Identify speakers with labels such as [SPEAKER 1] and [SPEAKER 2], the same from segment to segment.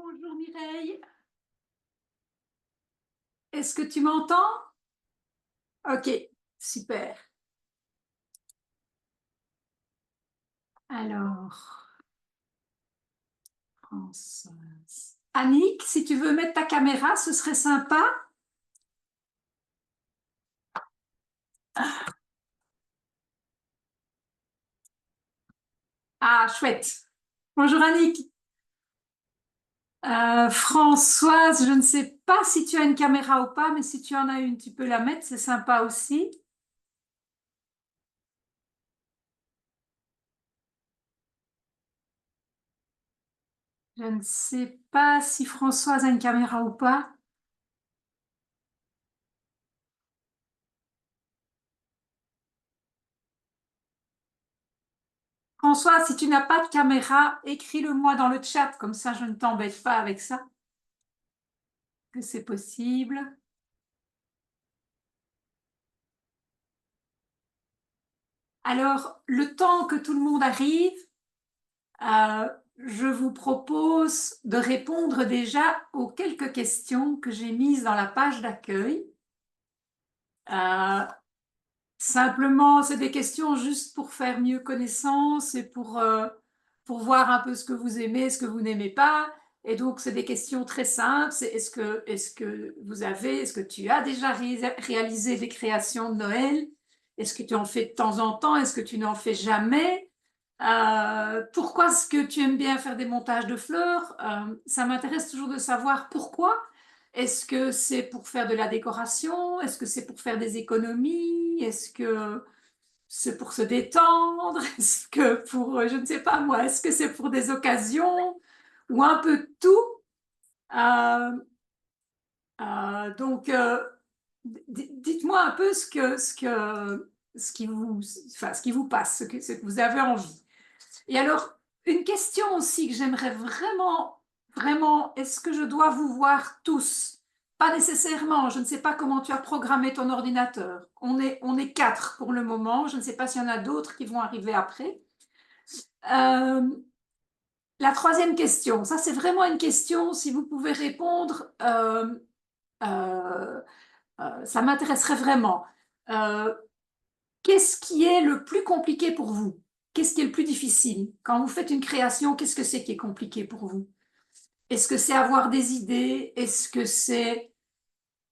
[SPEAKER 1] Bonjour Mireille, est-ce que tu m'entends? Ok, super. Alors, Françoise. Annick, si tu veux mettre ta caméra, ce serait sympa. Ah, chouette. Bonjour Annick. Françoise, je ne sais pas si tu as une caméra ou pas, mais si tu en as une, tu peux la mettre, c'est sympa aussi. Je ne sais pas si Françoise a une caméra ou pas. Françoise, si tu n'as pas de caméra, écris-le-moi dans le chat, comme ça je ne t'embête pas avec ça, que c'est possible. Alors, le temps que tout le monde arrive, euh, je vous propose de répondre déjà aux quelques questions que j'ai mises dans la page d'accueil. Euh, Simplement, c'est des questions juste pour faire mieux connaissance et pour voir un peu ce que vous aimez, ce que vous n'aimez pas. Et donc, c'est des questions très simples. C'est est-ce que tu as déjà réalisé des créations de Noël? Est-ce que tu en fais de temps en temps? Est-ce que tu n'en fais jamais? Pourquoi est-ce que tu aimes bien faire des montages de fleurs? Ça m'intéresse toujours de savoir pourquoi. Est-ce que c'est pour faire de la décoration? Est-ce que c'est pour faire des économies? Est-ce que c'est pour se détendre? Est-ce que pour, je ne sais pas moi, est-ce que c'est pour des occasions? Ou un peu de tout? Euh, donc, dites-moi un peu ce qui vous passe, ce que vous avez envie. Et alors, une question aussi que j'aimerais vraiment, vraiment, est-ce que je dois vous voir tous? Pas nécessairement, je ne sais pas comment tu as programmé ton ordinateur. On est quatre pour le moment, je ne sais pas s'il y en a d'autres qui vont arriver après. Euh, la troisième question, ça c'est vraiment une question, si vous pouvez répondre, euh, ça m'intéresserait vraiment. Euh, Qu'est-ce qui est le plus compliqué pour vous? Qu'est-ce qui est le plus difficile? Quand vous faites une création, qu'est-ce que c'est qui est compliqué pour vous? Est-ce que c'est avoir des idées? Est-ce que c'est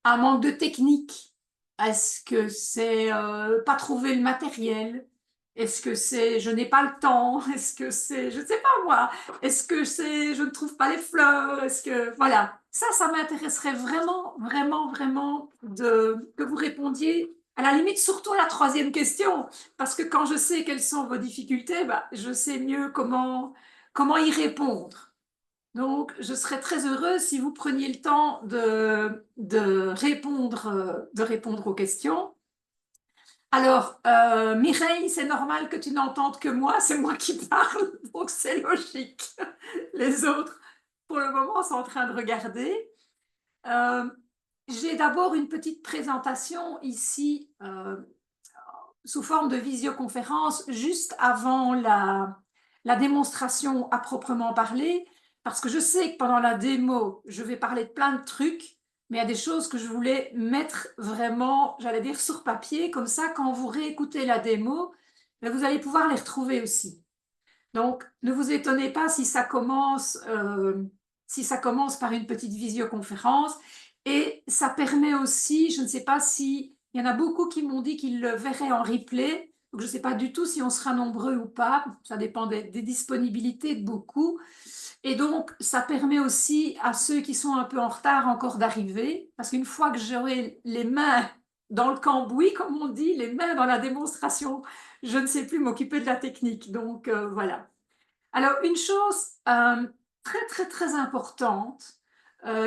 [SPEAKER 1] un manque de technique? Est-ce que c'est pas trouver le matériel? Est-ce que c'est je n'ai pas le temps? Est-ce que c'est je ne sais pas moi? Est-ce que c'est je ne trouve pas les fleurs? Est-ce que voilà, ça m'intéresserait vraiment, vraiment, vraiment de que vous répondiez. À la limite, surtout à la troisième question, parce que quand je sais quelles sont vos difficultés, bah, je sais mieux comment y répondre. Donc, je serais très heureuse si vous preniez le temps de répondre aux questions. Alors, Mireille, c'est normal que tu n'entendes que moi, c'est moi qui parle, donc c'est logique. Les autres, pour le moment, sont en train de regarder. Euh, j'ai d'abord une petite présentation ici sous forme de visioconférence juste avant la démonstration à proprement parler, parce que je sais que pendant la démo, je vais parler de plein de trucs, mais il y a des choses que je voulais mettre vraiment, j'allais dire, sur papier, comme ça, quand vous réécoutez la démo, vous allez pouvoir les retrouver aussi. Donc, ne vous étonnez pas si ça commence par une petite visioconférence. Et ça permet aussi, je ne sais pas si, il y en a beaucoup qui m'ont dit qu'ils le verraient en replay. Donc, je ne sais pas du tout si on sera nombreux ou pas. Ça dépend des disponibilités de beaucoup. Et donc, ça permet aussi à ceux qui sont un peu en retard encore d'arriver. Parce qu'une fois que j'aurai les mains dans le cambouis, comme on dit, les mains dans la démonstration, je ne sais plus m'occuper de la technique. Donc, voilà. Alors, une chose très, très, très importante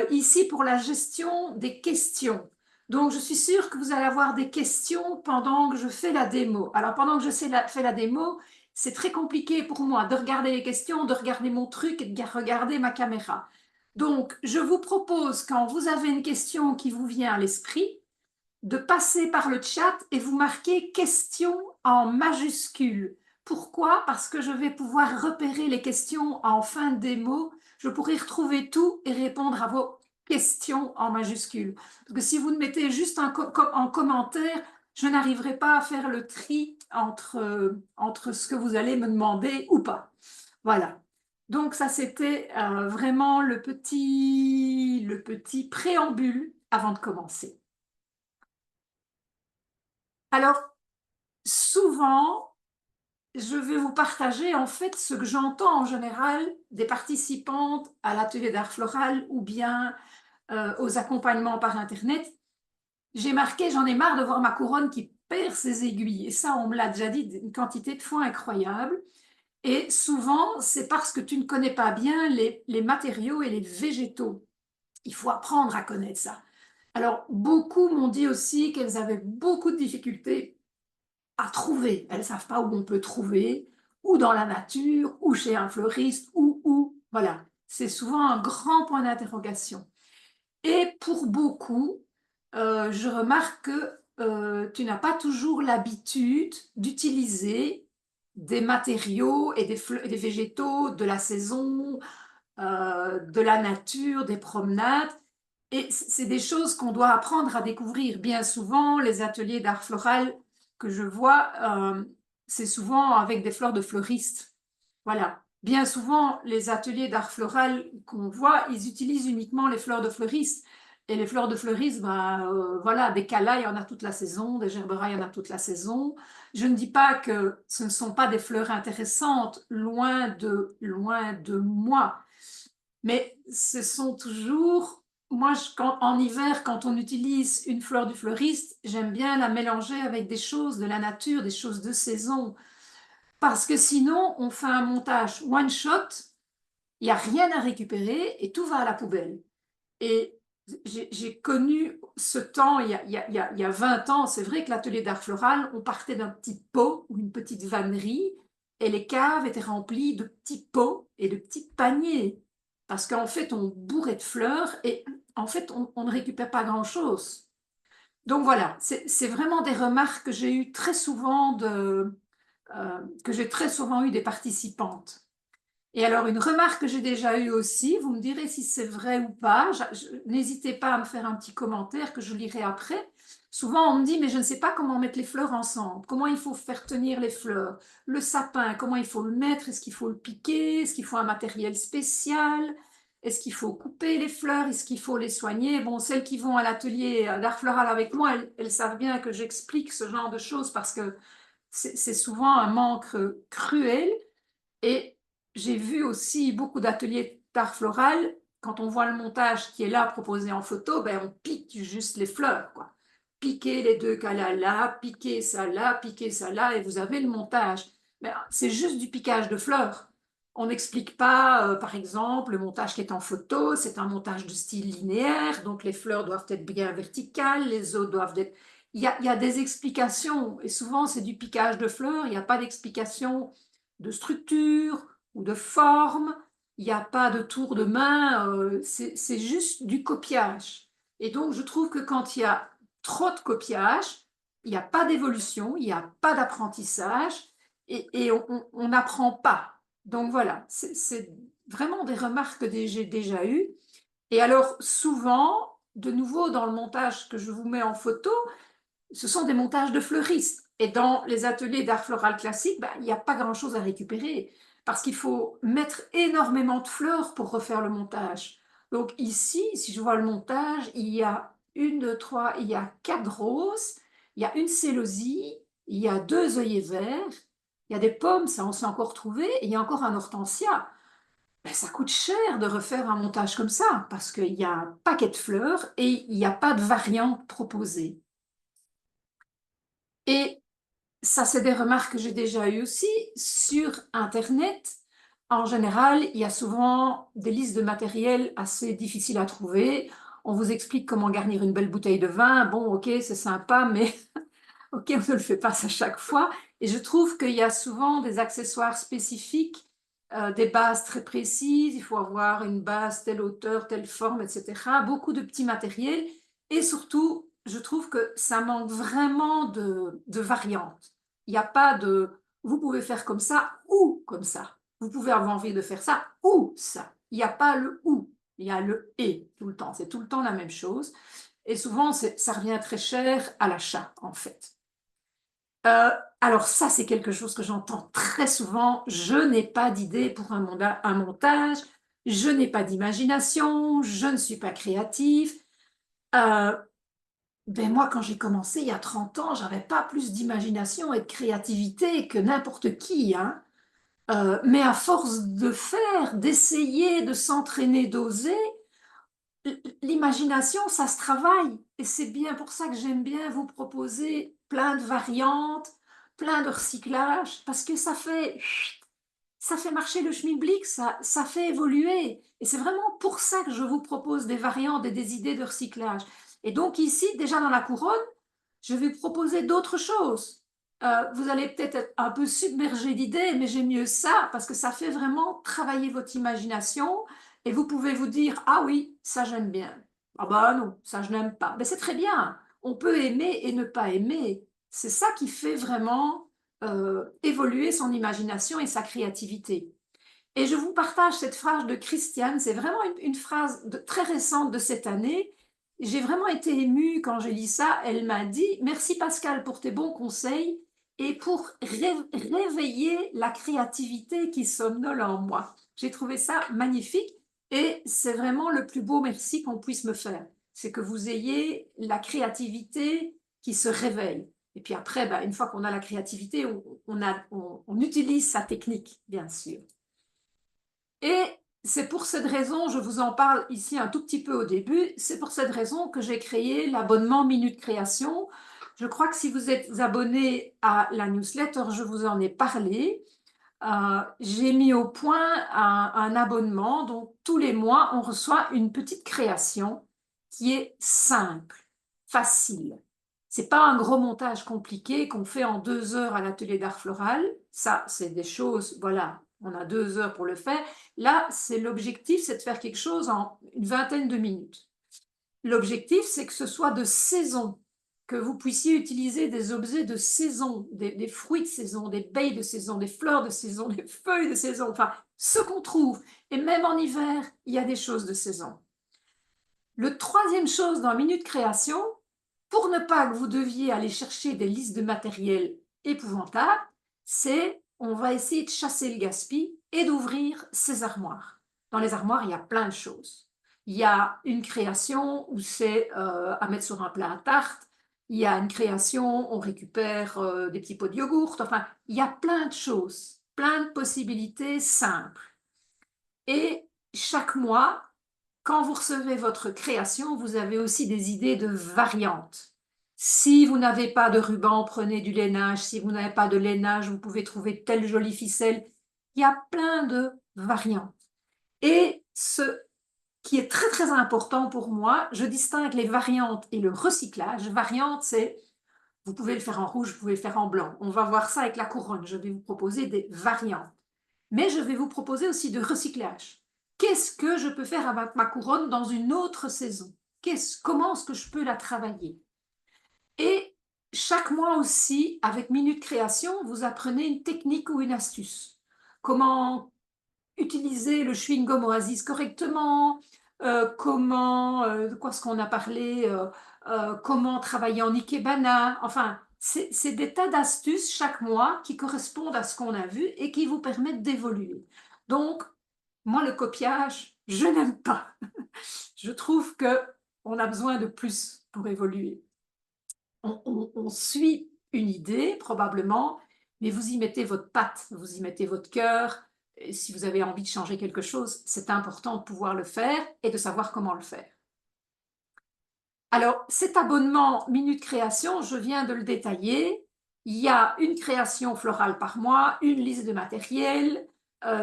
[SPEAKER 1] ici pour la gestion des questions. Donc, je suis sûre que vous allez avoir des questions pendant que je fais la démo. Alors, pendant que fais la démo, c'est très compliqué pour moi de regarder les questions, de regarder mon truc et de regarder ma caméra. Donc, je vous propose, quand vous avez une question qui vous vient à l'esprit, de passer par le chat et vous marquez questions en majuscules. Pourquoi? Parce que je vais pouvoir repérer les questions en fin de démo je pourrais retrouver tout et répondre à vos questions en majuscules. Parce que si vous me mettez juste en commentaire, je n'arriverai pas à faire le tri entre ce que vous allez me demander ou pas. Voilà. Donc ça, c'était vraiment le petit préambule avant de commencer. Alors, souvent, je vais vous partager en fait ce que j'entends en général des participantes à l'atelier d'art floral ou bien aux accompagnements par Internet. J'ai marqué, j'en ai marre de voir ma couronne qui perd ses aiguilles. Et ça, on me l'a déjà dit une quantité de fois incroyable. Et souvent, c'est parce que tu ne connais pas bien les matériaux et les végétaux. Il faut apprendre à connaître ça. Alors, beaucoup m'ont dit aussi qu'elles avaient beaucoup de difficultés à trouver. Elles ne savent pas où on peut trouver, ou dans la nature, ou chez un fleuriste, ou. Voilà. C'est souvent un grand point d'interrogation. Et pour beaucoup, je remarque que tu n'as pas toujours l'habitude d'utiliser des matériaux et des végétaux de la saison, de la nature, des promenades. Et c'est des choses qu'on doit apprendre à découvrir. Bien souvent, les ateliers d'art floral que je vois, c'est souvent avec des fleurs de fleuristes. Voilà. Bien souvent, les ateliers d'art floral qu'on voit, ils utilisent uniquement les fleurs de fleuristes. Et les fleurs de fleuristes, voilà, des callas, il y en a toute la saison, des gerberas, il y en a toute la saison. Je ne dis pas que ce ne sont pas des fleurs intéressantes, loin de moi. Mais ce sont toujours, moi, en hiver, quand on utilise une fleur du fleuriste, j'aime bien la mélanger avec des choses de la nature, des choses de saison. Parce que sinon, on fait un montage one shot, il n'y a rien à récupérer et tout va à la poubelle. Et j'ai connu ce temps il y a 20 ans. C'est vrai que l'atelier d'art floral, on partait d'un petit pot ou une petite vannerie et les caves étaient remplies de petits pots et de petits paniers. Parce qu'en fait, on bourrait de fleurs et en fait, on ne récupère pas grand-chose. Donc voilà, c'est vraiment des remarques que j'ai eues très souvent que j'ai très souvent eu des participantes. Et alors, une remarque que j'ai déjà eue aussi, vous me direz si c'est vrai ou pas, n'hésitez pas à me faire un petit commentaire que je lirai après. Souvent, on me dit, mais je ne sais pas comment mettre les fleurs ensemble, comment il faut faire tenir les fleurs, le sapin, comment il faut le mettre, est-ce qu'il faut le piquer, est-ce qu'il faut un matériel spécial, est-ce qu'il faut couper les fleurs, est-ce qu'il faut les soigner. Bon, celles qui vont à l'atelier d'art floral avec moi, elles savent bien que j'explique ce genre de choses parce que c'est souvent un manque cruel. Et j'ai vu aussi beaucoup d'ateliers d'art floral. Quand on voit le montage qui est là proposé en photo, ben on pique juste les fleurs, quoi. Piquez les deux calas là, piquez ça là, et vous avez le montage. Mais c'est juste du piquage de fleurs. On n'explique pas, par exemple, le montage qui est en photo, c'est un montage de style linéaire, donc les fleurs doivent être bien verticales, les autres doivent être... il y a des explications, et souvent c'est du piquage de fleurs, il n'y a pas d'explication de structure ou de forme, il n'y a pas de tour de main, c'est juste du copiage. Et donc, je trouve que quand il y a trop de copiage, il n'y a pas d'évolution, il n'y a pas d'apprentissage et on n'apprend pas. Donc voilà, c'est vraiment des remarques que j'ai déjà eues. Et alors, souvent, de nouveau, dans le montage que je vous mets en photo, ce sont des montages de fleuristes. Et dans les ateliers d'art floral classique, il n'y a pas grand-chose à récupérer parce qu'il faut mettre énormément de fleurs pour refaire le montage. Donc ici, si je vois le montage, il y a une, deux, trois, il y a 4 roses, il y a une célosie, il y a 2 œillets verts, il y a des pommes, ça on s'est encore trouvé, et il y a encore un hortensia. Ça coûte cher de refaire un montage comme ça parce qu'il y a un paquet de fleurs et il n'y a pas de variante proposée. Et ça, c'est des remarques que j'ai déjà eues aussi sur Internet. En général, il y a souvent des listes de matériel assez difficiles à trouver. On vous explique comment garnir une belle bouteille de vin. Bon, ok, c'est sympa, mais ok, on ne le fait pas à chaque fois. Et je trouve qu'il y a souvent des accessoires spécifiques, des bases très précises. Il faut avoir une base, telle hauteur, telle forme, etc. Beaucoup de petits matériels. Et surtout, je trouve que ça manque vraiment de variantes. Il n'y a pas de... Vous pouvez faire comme ça ou comme ça. Vous pouvez avoir envie de faire ça ou ça. il n'y a pas le ou, il y a le et tout le temps. C'est tout le temps la même chose. Et souvent, ça revient très cher à l'achat, en fait. Alors ça, c'est quelque chose que j'entends très souvent. Je n'ai pas d'idée pour un montage, je n'ai pas d'imagination, je ne suis pas créatif. Ben moi, quand j'ai commencé il y a 30 ans, j'avais pas plus d'imagination et de créativité que n'importe qui, hein. Mais à force de faire, d'essayer, de s'entraîner, d'oser, l'imagination, ça se travaille. Et c'est bien pour ça que j'aime bien vous proposer plein de variantes, plein de recyclages, parce que ça fait marcher le schmilblick, ça fait évoluer. Et c'est vraiment pour ça que je vous propose des variantes et des idées de recyclage. Et donc ici, déjà dans la couronne, je vais vous proposer d'autres choses. Vous allez peut-être être un peu submergé d'idées, mais j'aime mieux ça parce que ça fait vraiment travailler votre imagination et vous pouvez vous dire, ah oui, ça j'aime bien. Ah bah non, ça je n'aime pas. Mais c'est très bien. On peut aimer et ne pas aimer. C'est ça qui fait vraiment évoluer son imagination et sa créativité. Et je vous partage cette phrase de Christiane, c'est vraiment une phrase très récente de cette année. J'ai vraiment été émue quand j'ai lu ça. Elle m'a dit, merci Pascal pour tes bons conseils et pour réveiller la créativité qui somnole en moi. J'ai trouvé ça magnifique et c'est vraiment le plus beau merci qu'on puisse me faire. C'est que vous ayez la créativité qui se réveille. Et puis après, bah, une fois qu'on a la créativité, on utilise sa technique, bien sûr. Et c'est pour cette raison, je vous en parle ici un tout petit peu au début, c'est pour cette raison que j'ai créé l'abonnement Minute Création. Je crois que si vous êtes abonné à la newsletter, je vous en ai parlé. J'ai mis au point un abonnement, donc tous les mois, on reçoit une petite création qui est simple, facile. C'est pas un gros montage compliqué qu'on fait en 2 heures à l'atelier d'art floral. Ça, c'est des choses, voilà, on a 2 heures pour le faire. Là, c'est l'objectif, c'est de faire quelque chose en une vingtaine de minutes. L'objectif, c'est que ce soit de saison, que vous puissiez utiliser des objets de saison, des fruits de saison, des baies de saison, des fleurs de saison, des feuilles de saison, enfin, ce qu'on trouve. Et même en hiver, il y a des choses de saison. Le troisième chose dans Minute Création, pour ne pas que vous deviez aller chercher des listes de matériel épouvantables, c'est on va essayer de chasser le gaspille et d'ouvrir ces armoires. Dans les armoires, il y a plein de choses. Il y a une création où c'est à mettre sur un plat à tarte. Il y a une création, on récupère des petits pots de yogourt. Enfin, il y a plein de choses, plein de possibilités simples. Et chaque mois, quand vous recevez votre création, vous avez aussi des idées de variantes. Si vous n'avez pas de ruban, prenez du lainage. Si vous n'avez pas de lainage, vous pouvez trouver telle jolie ficelle. Il y a plein de variantes. Et ce qui est très très important pour moi, je distingue les variantes et le recyclage. Variante, c'est, vous pouvez le faire en rouge, vous pouvez le faire en blanc. On va voir ça avec la couronne. Je vais vous proposer des variantes. Mais je vais vous proposer aussi de recyclage. Qu'est-ce que je peux faire avec ma couronne dans une autre saison? Comment est-ce que je peux la travailler? Et chaque mois aussi, avec Minute Création, vous apprenez une technique ou une astuce. Comment utiliser le chewing-gum Oasis correctement, de quoi est-ce qu'on a parlé, comment travailler en ikebana, enfin, c'est des tas d'astuces chaque mois qui correspondent à ce qu'on a vu et qui vous permettent d'évoluer. Donc, moi, le copiage, je n'aime pas. Je trouve qu'on a besoin de plus pour évoluer. On suit une idée, probablement, mais vous y mettez votre patte, vous y mettez votre cœur. Et si vous avez envie de changer quelque chose, c'est important de pouvoir le faire et de savoir comment le faire. Alors, cet abonnement Minute Création, je viens de le détailler. Il y a une création florale par mois, une liste de matériel,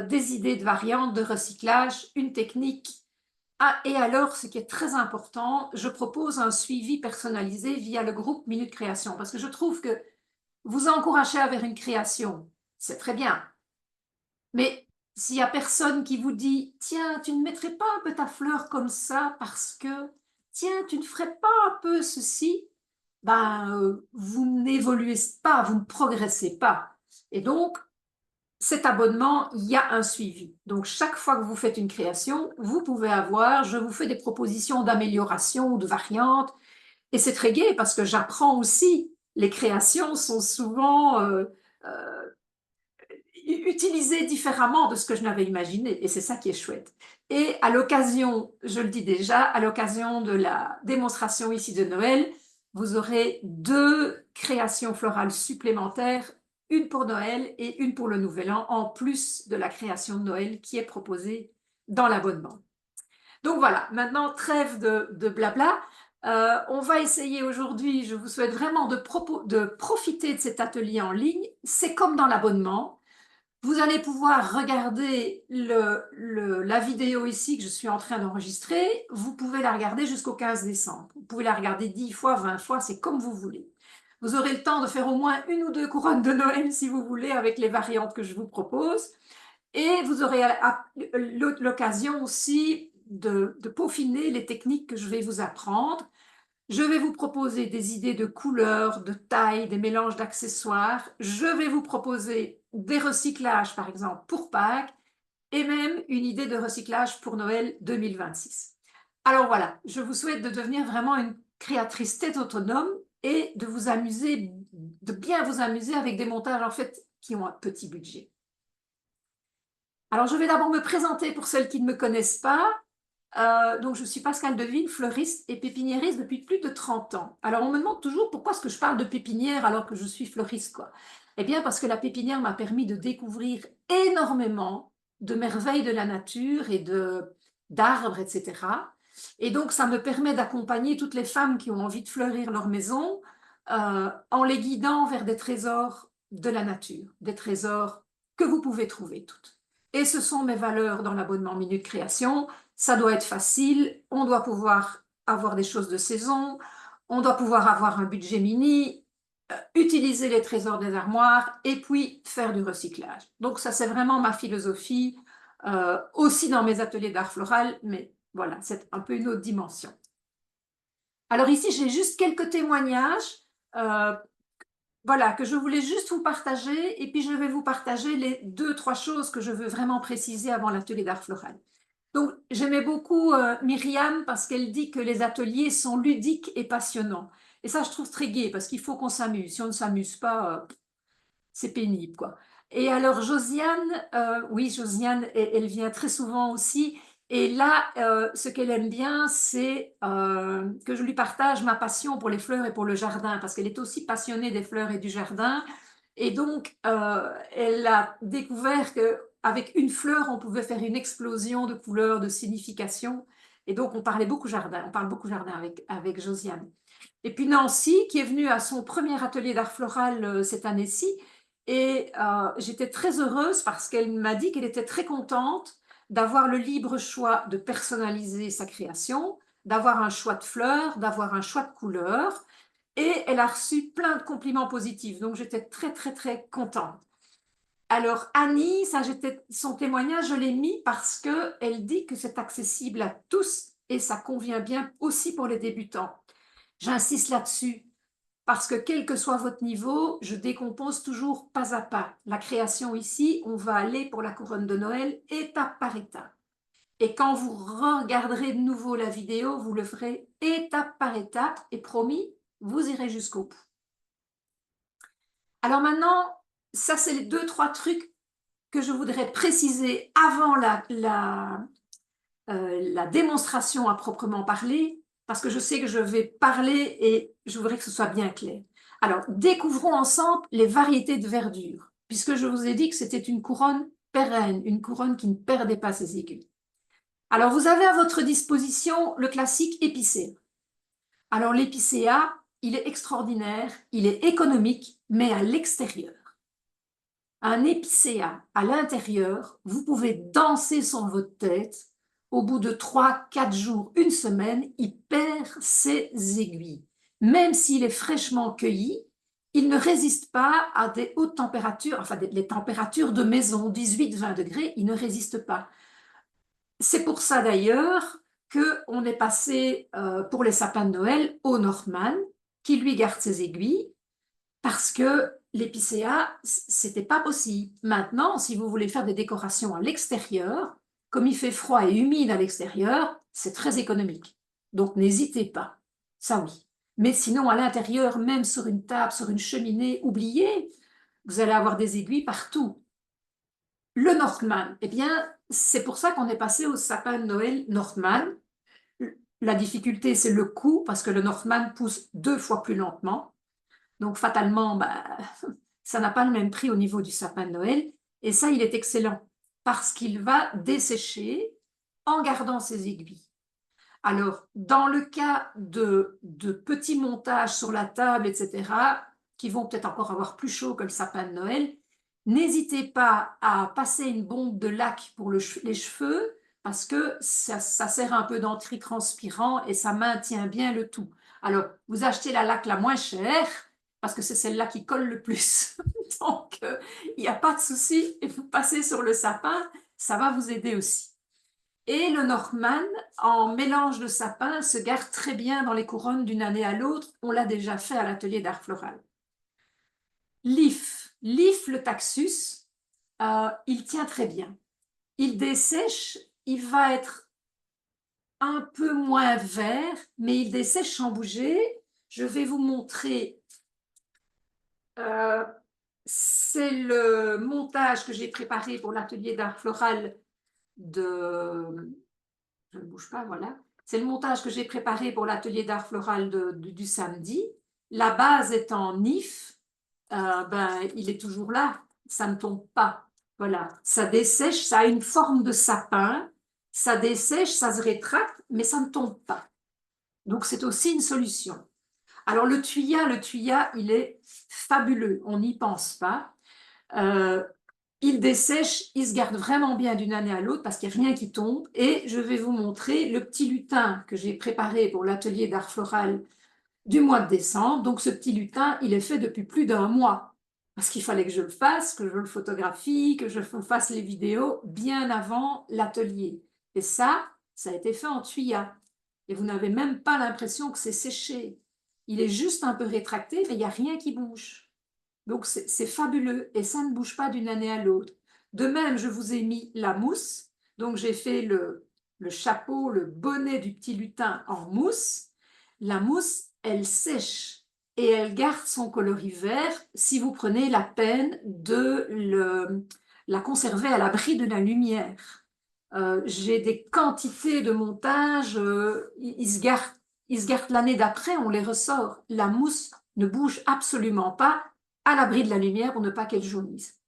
[SPEAKER 1] des idées de variantes, de recyclage, une technique. Ah, et alors, ce qui est très important, je propose un suivi personnalisé via le groupe Minute Création, parce que je trouve que vous encourager vers une création, c'est très bien. Mais s'il n'y a personne qui vous dit, tiens, tu ne mettrais pas un peu ta fleur comme ça parce que, tiens, tu ne ferais pas un peu ceci, ben, vous n'évoluez pas, vous ne progressez pas. Et donc, cet abonnement, il y a un suivi. Donc, chaque fois que vous faites une création, vous pouvez avoir, je vous fais des propositions d'amélioration ou de variantes. Et c'est très gai parce que j'apprends aussi. Les créations sont souvent euh, utilisées différemment de ce que je n'avais imaginé. Et c'est ça qui est chouette. Et à l'occasion, je le dis déjà, à l'occasion de la démonstration ici de Noël, vous aurez 2 créations florales supplémentaires, une pour Noël et une pour le Nouvel An, en plus de la création de Noël qui est proposée dans l'abonnement. Donc voilà, maintenant trêve de blabla. On va essayer aujourd'hui, je vous souhaite vraiment de profiter de cet atelier en ligne. C'est comme dans l'abonnement. Vous allez pouvoir regarder la vidéo ici que je suis en train d'enregistrer. Vous pouvez la regarder jusqu'au 15 décembre. Vous pouvez la regarder 10 fois, 20 fois, c'est comme vous voulez. Vous aurez le temps de faire au moins 1 ou 2 couronnes de Noël si vous voulez avec les variantes que je vous propose. Et vous aurez l'occasion aussi de peaufiner les techniques que je vais vous apprendre. Je vais vous proposer des idées de couleurs, de tailles, des mélanges d'accessoires. Je vais vous proposer des recyclages, par exemple, pour Pâques, et même une idée de recyclage pour Noël 2026. Alors voilà, je vous souhaite de devenir vraiment une créatrice tête autonome et de vous amuser, de bien vous amuser avec des montages en fait qui ont un petit budget. Alors je vais d'abord me présenter pour celles qui ne me connaissent pas. Donc, je suis Pascale Deville, fleuriste et pépiniériste depuis plus de 30 ans. Alors, on me demande toujours pourquoi est-ce que je parle de pépinière alors que je suis fleuriste, quoi. Eh bien, parce que la pépinière m'a permis de découvrir énormément de merveilles de la nature et d'arbres, etc. Et donc, ça me permet d'accompagner toutes les femmes qui ont envie de fleurir leur maison en les guidant vers des trésors de la nature, des trésors que vous pouvez trouver toutes. Et ce sont mes valeurs dans l'abonnement Minute Création. Ça doit être facile, on doit pouvoir avoir des choses de saison, on doit pouvoir avoir un budget mini, utiliser les trésors des armoires et puis faire du recyclage. Donc ça, c'est vraiment ma philosophie, aussi dans mes ateliers d'art floral, mais voilà, c'est un peu une autre dimension. Alors ici, j'ai juste quelques témoignages voilà, que je voulais juste vous partager et puis je vais vous partager les 2-3 choses que je veux vraiment préciser avant l'atelier d'art floral. Donc, j'aimais beaucoup Myriam parce qu'elle dit que les ateliers sont ludiques et passionnants. Et ça, je trouve très gai parce qu'il faut qu'on s'amuse. Si on ne s'amuse pas, c'est pénible, quoi. Et alors, Josiane, oui, Josiane, elle vient très souvent aussi. Et là, ce qu'elle aime bien, c'est que je lui partage ma passion pour les fleurs et pour le jardin parce qu'elle est aussi passionnée des fleurs et du jardin. Et donc, elle a découvert que avec une fleur, on pouvait faire une explosion de couleurs, de signification. Et donc, on parlait beaucoup jardin. On parle beaucoup jardin avec Josiane. Et puis Nancy, qui est venue à son premier atelier d'art floral cette année-ci. Et j'étais très heureuse parce qu'elle m'a dit qu'elle était très contente d'avoir le libre choix de personnaliser sa création, d'avoir un choix de fleurs, d'avoir un choix de couleurs. Et elle a reçu plein de compliments positifs. Donc, j'étais très, très, très contente. Alors, Annie, son témoignage, je l'ai mis parce qu'elle dit que c'est accessible à tous et ça convient bien aussi pour les débutants. J'insiste là-dessus parce que quel que soit votre niveau, je décompose toujours pas à pas. La création ici, on va aller pour la couronne de Noël étape par étape. Et quand vous regarderez de nouveau la vidéo, vous le ferez étape par étape et promis, vous irez jusqu'au bout. Alors maintenant, ça c'est les 2-3 trucs que je voudrais préciser avant la démonstration à proprement parler, parce que je sais que je vais parler et je voudrais que ce soit bien clair. Alors, découvrons ensemble les variétés de verdure, puisque je vous ai dit que c'était une couronne pérenne, une couronne qui ne perdait pas ses aiguilles. Alors, vous avez à votre disposition le classique épicéa. Alors, l'épicéa, il est extraordinaire, il est économique, mais à l'extérieur. Un épicéa à l'intérieur, vous pouvez danser sur votre tête. Au bout de 3-4 jours, une semaine, il perd ses aiguilles. Même s'il est fraîchement cueilli, il ne résiste pas à des hautes températures, enfin les températures de maison, 18-20 degrés, il ne résiste pas. C'est pour ça d'ailleurs qu'on est passé pour les sapins de Noël au Norman, qui lui garde ses aiguilles, parce que l'épicéa, c'était pas possible. Maintenant, si vous voulez faire des décorations à l'extérieur, comme il fait froid et humide à l'extérieur, c'est très économique. Donc n'hésitez pas, ça oui. Mais sinon, à l'intérieur, même sur une table, sur une cheminée, oubliez, vous allez avoir des aiguilles partout. Le Northman, eh bien, c'est pour ça qu'on est passé au sapin de Noël Northman. La difficulté, c'est le coût, parce que le Northman pousse 2 fois plus lentement. Donc, fatalement, bah, ça n'a pas le même prix au niveau du sapin de Noël. Et ça, il est excellent, parce qu'il va dessécher en gardant ses aiguilles. Alors, dans le cas de petits montages sur la table, etc., qui vont peut-être encore avoir plus chaud que le sapin de Noël, n'hésitez pas à passer une bombe de lac pour les cheveux, parce que ça sert un peu d'antitranspirant et ça maintient bien le tout. Alors, vous achetez la laque la moins chère, parce que c'est celle-là qui colle le plus. Donc, il n'y a pas de souci, et vous passez sur le sapin, ça va vous aider aussi. Et le Northman, en mélange de sapin, se garde très bien dans les couronnes d'une année à l'autre. On l'a déjà fait à l'atelier d'art floral. L'if, le taxus, il tient très bien. Il dessèche, il va être un peu moins vert, mais il dessèche sans bouger. Je vais vous montrer. C'est le montage que j'ai préparé pour l'atelier d'art floral de... Je ne bouge pas, voilà. C'est le montage que j'ai préparé pour l'atelier d'art floral du samedi. La base est en if. Il est toujours là. Ça ne tombe pas. Voilà. Ça dessèche, ça a une forme de sapin. Ça dessèche, ça se rétracte, mais ça ne tombe pas. Donc, c'est aussi une solution. Alors, le tuya, il est fabuleux. On n'y pense pas. Il dessèche, il se garde vraiment bien d'une année à l'autre parce qu'il n'y a rien qui tombe. Et je vais vous montrer le petit lutin que j'ai préparé pour l'atelier d'art floral du mois de décembre. Donc ce petit lutin, il est fait depuis plus d'1 mois. Parce qu'il fallait que je le fasse, que je le photographie, que je fasse les vidéos bien avant l'atelier. Et ça a été fait en tuya. Et vous n'avez même pas l'impression que c'est séché. Il est juste un peu rétracté, mais il n'y a rien qui bouge. Donc, c'est fabuleux et ça ne bouge pas d'une année à l'autre. De même, je vous ai mis la mousse. Donc, j'ai fait le chapeau, le bonnet du petit lutin en mousse. La mousse, elle sèche et elle garde son coloris vert si vous prenez la peine de la conserver à l'abri de la lumière. J'ai des quantités de montages, ils se gardent l'année d'après, on les ressort. La mousse ne bouge absolument pas à l'abri de la lumière pour ne pas qu'elle jaunisse.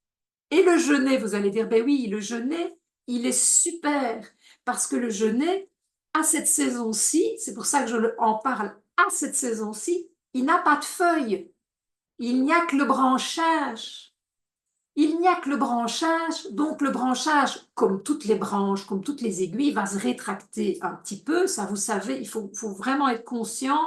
[SPEAKER 1] Et le genêt, vous allez dire, ben oui, le genêt, il est super, parce que le genêt, à cette saison-ci, c'est pour ça que je en parle, à cette saison-ci, il n'a pas de feuilles, il n'y a que le branchage. Il n'y a que le branchage, donc le branchage, comme toutes les branches, comme toutes les aiguilles, va se rétracter un petit peu. Ça, vous savez, il faut vraiment être conscient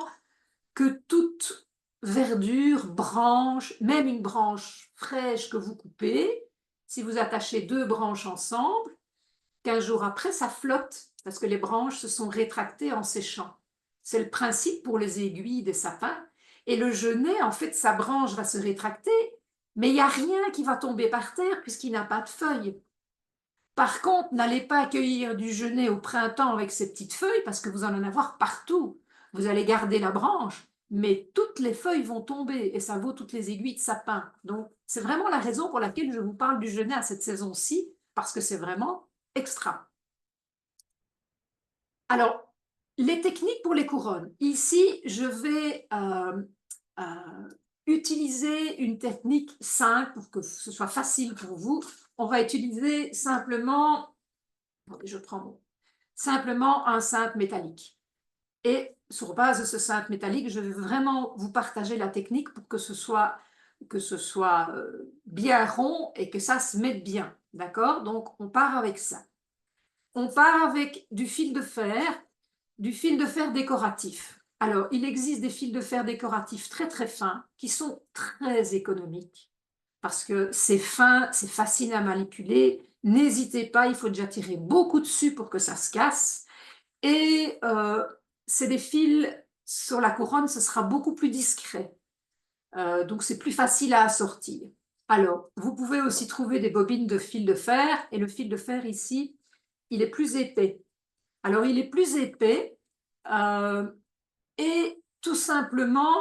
[SPEAKER 1] que toute verdure, branche, même une branche fraîche que vous coupez, si vous attachez 2 branches ensemble, 15 jours après, ça flotte parce que les branches se sont rétractées en séchant. C'est le principe pour les aiguilles des sapins. Et le genêt, en fait, sa branche va se rétracter, mais il n'y a rien qui va tomber par terre puisqu'il n'a pas de feuilles. Par contre, n'allez pas accueillir du genêt au printemps avec ses petites feuilles parce que vous en avoir partout. Vous allez garder la branche, mais toutes les feuilles vont tomber et ça vaut toutes les aiguilles de sapin. Donc, c'est vraiment la raison pour laquelle je vous parle du genêt à cette saison-ci, parce que c'est vraiment extra. Alors, les techniques pour les couronnes. Ici, je vais utiliser une technique simple pour que ce soit facile pour vous. On va utiliser simplement, je prends simplement un cintre métallique. Et sur base de ce cintre métallique, je vais vraiment vous partager la technique pour que ce soit bien rond et que ça se mette bien. D'accord? Donc, on part avec ça. On part avec du fil de fer décoratif. Alors, il existe des fils de fer décoratifs très très fins qui sont très économiques parce que c'est fin, c'est facile à manipuler. N'hésitez pas, il faut déjà tirer beaucoup dessus pour que ça se casse. Et c'est des fils sur la couronne, ce sera beaucoup plus discret. Donc, c'est plus facile à assortir. Alors, vous pouvez aussi trouver des bobines de fil de fer. Et le fil de fer ici, il est plus épais. Alors, il est plus épais. Et tout simplement,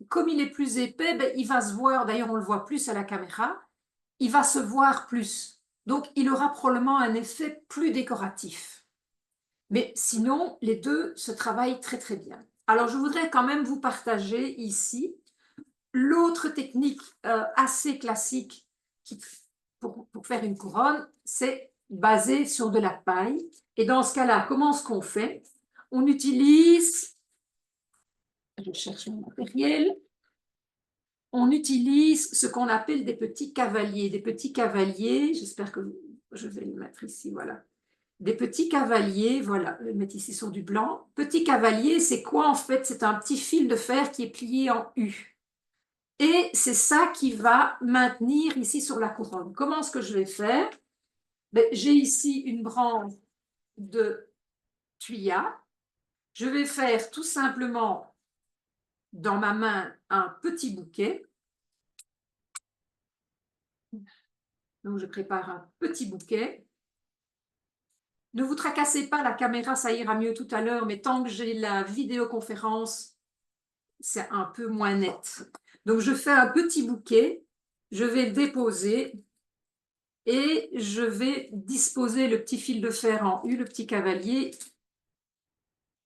[SPEAKER 1] comme il est plus épais, ben, il va se voir, d'ailleurs on le voit plus à la caméra, il va se voir plus. Donc il aura probablement un effet plus décoratif. Mais sinon, les deux se travaillent très très bien. Alors je voudrais quand même vous partager ici l'autre technique assez classique pour faire une couronne, c'est basé sur de la paille. Et dans ce cas-là, comment est-ce qu'on fait? On utilise, je cherche mon matériel, on utilise ce qu'on appelle des petits cavaliers. Des petits cavaliers, j'espère que je vais le mettre ici, voilà. Des petits cavaliers, voilà, je vais le mettre ici sur du blanc. Petit cavalier, c'est quoi en fait? C'est un petit fil de fer qui est plié en U. Et c'est ça qui va maintenir ici sur la couronne. Comment est-ce que je vais faire? Ben, j'ai ici une branche de tuya. Je vais faire tout simplement dans ma main un petit bouquet. Donc, je prépare un petit bouquet. Ne vous tracassez pas, la caméra, ça ira mieux tout à l'heure, mais tant que j'ai la vidéoconférence, c'est un peu moins net. Donc, je fais un petit bouquet, je vais le déposer et je vais disposer le petit fil de fer en U, le petit cavalier,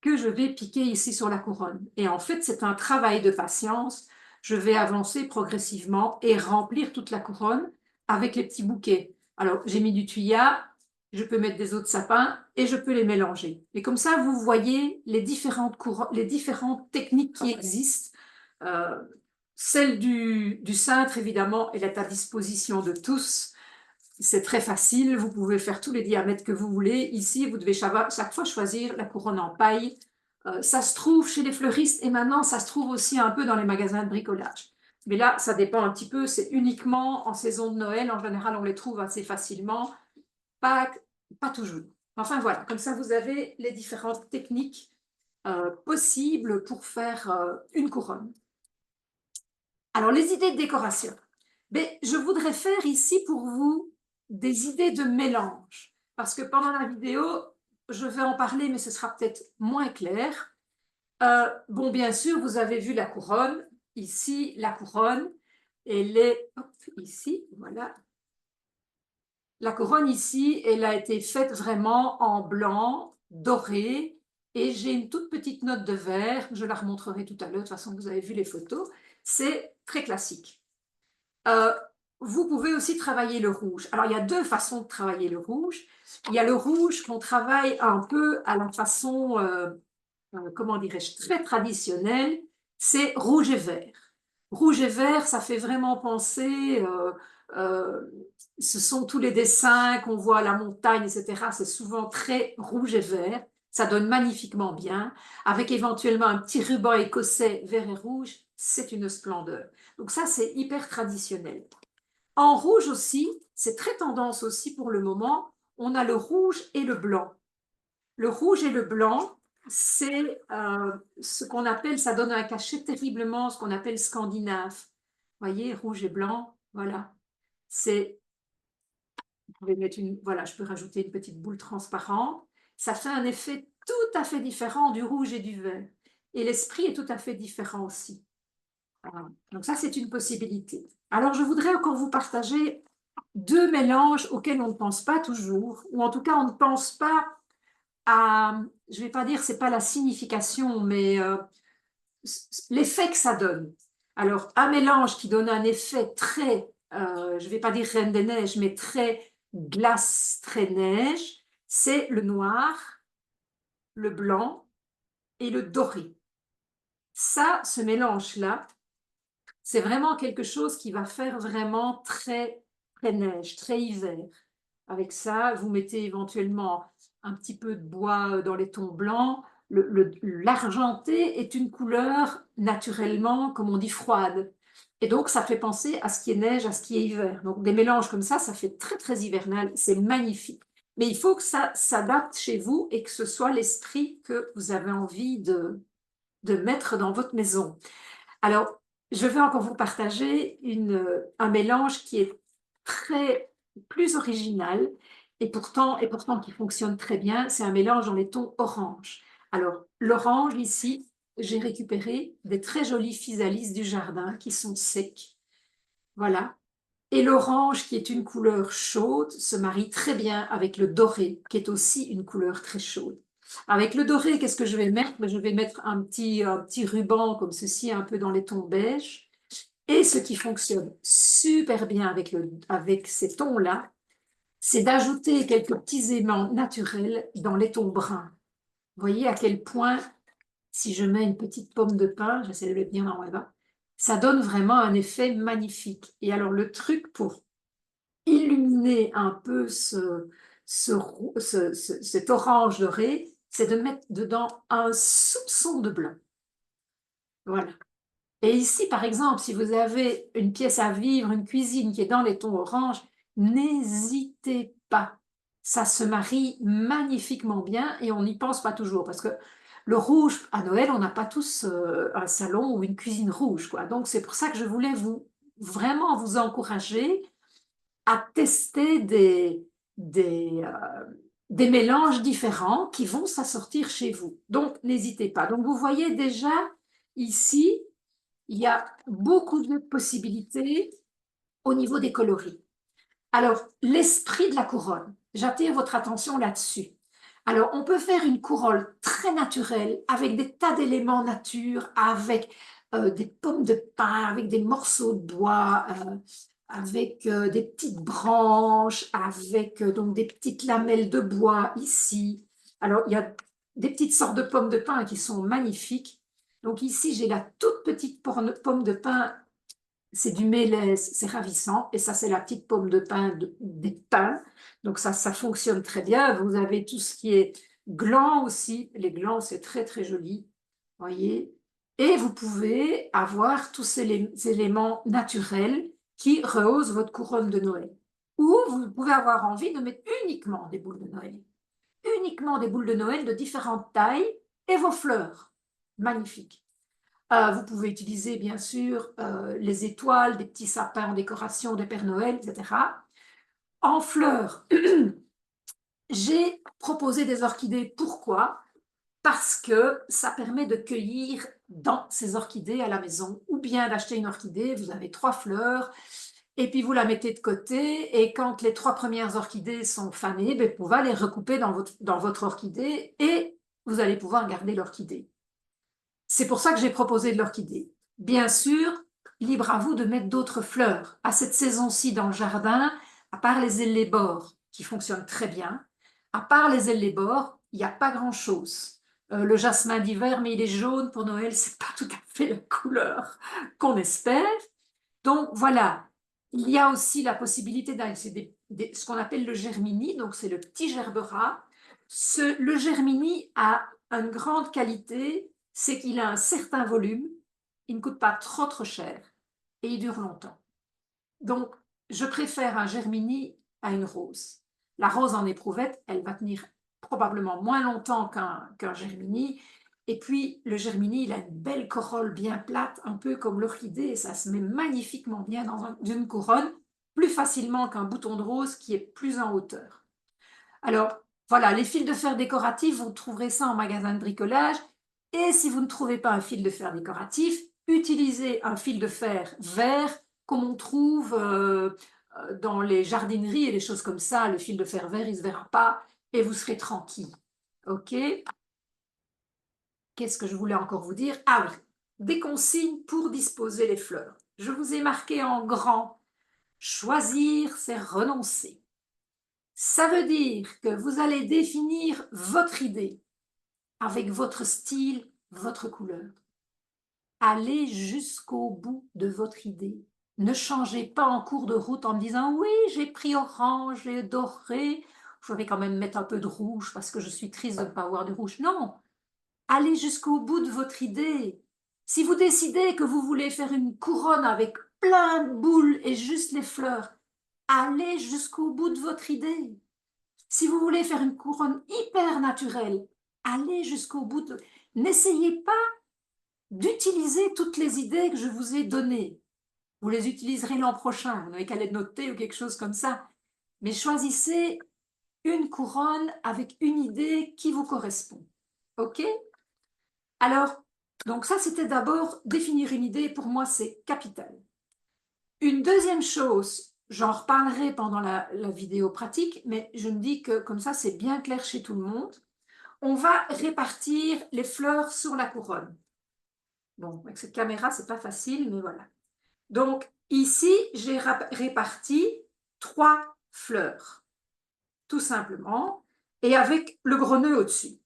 [SPEAKER 1] que je vais piquer ici sur la couronne. Et en fait, c'est un travail de patience. Je vais avancer progressivement et remplir toute la couronne avec les petits bouquets. Alors, j'ai mis du tuya, je peux mettre des autres sapins et je peux les mélanger. Et comme ça, vous voyez les différentes techniques qui existent. Celle du cintre, évidemment, elle est à disposition de tous. C'est très facile, vous pouvez faire tous les diamètres que vous voulez. Ici, vous devez chaque fois choisir la couronne en paille. Ça se trouve chez les fleuristes et maintenant, ça se trouve aussi un peu dans les magasins de bricolage. Mais là, ça dépend un petit peu, c'est uniquement en saison de Noël. En général, on les trouve assez facilement. Pas, pas toujours. Enfin voilà, comme ça, vous avez les différentes techniques possibles pour faire une couronne. Alors, les idées de décoration. Mais je voudrais faire ici pour vous des idées de mélange. Parce que pendant la vidéo, je vais en parler, mais ce sera peut-être moins clair. Bon, bien sûr, vous avez vu la couronne. Ici, la couronne, elle est ici, voilà. La couronne ici, elle a été faite vraiment en blanc, doré, et j'ai une toute petite note de vert. Je la remontrerai tout à l'heure, de toute façon, vous avez vu les photos. C'est très classique. Vous pouvez aussi travailler le rouge. Alors, il y a deux façons de travailler le rouge. Il y a le rouge qu'on travaille un peu à la façon, comment dirais-je, très traditionnelle. C'est rouge et vert. Rouge et vert, ça fait vraiment penser, ce sont tous les dessins qu'on voit à la montagne, etc. C'est souvent très rouge et vert. Ça donne magnifiquement bien. Avec éventuellement un petit ruban écossais vert et rouge, c'est une splendeur. Donc ça, c'est hyper traditionnel. En rouge aussi, c'est très tendance aussi pour le moment, on a le rouge et le blanc. Le rouge et le blanc, c'est ce qu'on appelle, ça donne un cachet terriblement, ce qu'on appelle scandinave. Vous voyez, rouge et blanc, voilà. C'est, vous pouvez mettre une, voilà, je peux rajouter une petite boule transparente. Ça fait un effet tout à fait différent du rouge et du vert. Et l'esprit est tout à fait différent aussi. Donc ça, c'est une possibilité. Alors, je voudrais encore vous partager deux mélanges auxquels on ne pense pas toujours, ou en tout cas, on ne pense pas à, je ne vais pas dire c'est pas la signification, mais l'effet que ça donne. Alors, un mélange qui donne un effet très, je ne vais pas dire Reine des Neiges, mais très glace, très neige, c'est le noir, le blanc et le doré. Ça, ce mélange-là, c'est vraiment quelque chose qui va faire vraiment très, très neige, très hiver. Avec ça, vous mettez éventuellement un petit peu de bois dans les tons blancs. L'argenté est une couleur naturellement, comme on dit, froide. Et donc, ça fait penser à ce qui est neige, à ce qui est hiver. Donc, des mélanges comme ça fait très, très hivernal. C'est magnifique. Mais il faut que ça s'adapte chez vous et que ce soit l'esprit que vous avez envie de mettre dans votre maison. Alors, je vais encore vous partager un mélange qui est plus original et pourtant qui fonctionne très bien. C'est un mélange dans les tons orange. Alors, l'orange, ici, j'ai récupéré des très jolis physalis du jardin qui sont secs. Voilà. Et l'orange, qui est une couleur chaude, se marie très bien avec le doré, qui est aussi une couleur très chaude. Avec le doré, qu'est-ce que je vais mettre? Je vais mettre un petit ruban comme ceci, un peu dans les tons beige. Et ce qui fonctionne super bien avec ces tons-là, c'est d'ajouter quelques petits aimants naturels dans les tons bruns. Vous voyez à quel point, si je mets une petite pomme de pin, j'essaie de le mettre bien en bas, ça donne vraiment un effet magnifique. Et alors le truc pour illuminer un peu cet orange doré, c'est de mettre dedans un soupçon de blanc. Voilà. Et ici, par exemple, si vous avez une pièce à vivre, une cuisine qui est dans les tons orange, n'hésitez pas. Ça se marie magnifiquement bien et on n'y pense pas toujours parce que le rouge, à Noël, on n'a pas tous un salon ou une cuisine rouge, quoi. Donc, c'est pour ça que je voulais vraiment vous encourager à tester des mélanges différents qui vont s'assortir chez vous. Donc, n'hésitez pas. Donc, vous voyez déjà ici, il y a beaucoup de possibilités au niveau des coloris. Alors, l'esprit de la couronne, j'attire votre attention là-dessus. Alors, on peut faire une couronne très naturelle avec des tas d'éléments nature, avec des pommes de pin, avec des morceaux de bois, avec des petites branches, avec donc des petites lamelles de bois ici. Alors, il y a des petites sortes de pommes de pin qui sont magnifiques. Donc ici, j'ai la toute petite pomme de pin, c'est du mélèze, c'est ravissant. Et ça, c'est la petite pomme de pin des pins. Donc ça fonctionne très bien. Vous avez tout ce qui est gland aussi. Les glands, c'est très, très joli. Voyez. Et vous pouvez avoir tous ces éléments naturels qui rehaussent votre couronne de Noël. Ou vous pouvez avoir envie de mettre uniquement des boules de Noël. Uniquement des boules de Noël de différentes tailles et vos fleurs. Magnifique. Vous pouvez utiliser, bien sûr, les étoiles, des petits sapins en décoration, des Pères Noël, etc. En fleurs, j'ai proposé des orchidées. Pourquoi? Parce que ça permet de cueillir dans ces orchidées à la maison, ou bien d'acheter une orchidée, vous avez 3 fleurs, et puis vous la mettez de côté, et quand les 3 premières orchidées sont fanées, ben, vous pouvez les recouper dans votre orchidée, et vous allez pouvoir garder l'orchidée. C'est pour ça que j'ai proposé de l'orchidée. Bien sûr, libre à vous de mettre d'autres fleurs. À cette saison-ci dans le jardin, à part les ellébores qui fonctionnent très bien, à part les ellébores, il n'y a pas grand-chose. Le jasmin d'hiver, mais il est jaune pour Noël, c'est pas tout à fait la couleur qu'on espère. Donc voilà, il y a aussi la possibilité d'acheter ce qu'on appelle le germini, donc c'est le petit gerbera. Le germini a une grande qualité, c'est qu'il a un certain volume, il ne coûte pas trop trop cher et il dure longtemps. Donc, je préfère un germini à une rose. La rose en éprouvette, elle va tenir probablement moins longtemps qu'un germini. Et puis, le germini, il a une belle corolle bien plate, un peu comme l'orchidée, et ça se met magnifiquement bien dans une couronne, plus facilement qu'un bouton de rose qui est plus en hauteur. Alors, voilà, les fils de fer décoratifs, vous trouverez ça en magasin de bricolage. Et si vous ne trouvez pas un fil de fer décoratif, utilisez un fil de fer vert comme on trouve dans les jardineries et les choses comme ça. Le fil de fer vert, il ne se verra pas et vous serez tranquille. OK? Qu'est-ce que je voulais encore vous dire? Ah oui, des consignes pour disposer les fleurs. Je vous ai marqué en grand. Choisir, c'est renoncer. Ça veut dire que vous allez définir votre idée avec votre style, votre couleur. Allez jusqu'au bout de votre idée. Ne changez pas en cours de route en me disant oui, j'ai pris orange, j'ai doré, je vais quand même mettre un peu de rouge parce que je suis triste de ne pas avoir de rouge. Non, allez jusqu'au bout de votre idée. Si vous décidez que vous voulez faire une couronne avec plein de boules et juste les fleurs, allez jusqu'au bout de votre idée. Si vous voulez faire une couronne hyper naturelle, allez jusqu'au bout de... N'essayez pas d'utiliser toutes les idées que je vous ai données. Vous les utiliserez l'an prochain, vous n'avez qu'à les noter ou quelque chose comme ça. Mais choisissez une couronne avec une idée qui vous correspond. OK? Alors, donc ça, c'était d'abord définir une idée. Pour moi, c'est capital. Une deuxième chose, j'en reparlerai pendant la vidéo pratique, mais je me dis que comme ça, c'est bien clair chez tout le monde. On va répartir les fleurs sur la couronne. Bon, avec cette caméra, c'est pas facile, mais voilà. Donc, ici, j'ai réparti 3 fleurs, tout simplement, et avec le gros nœud au-dessus.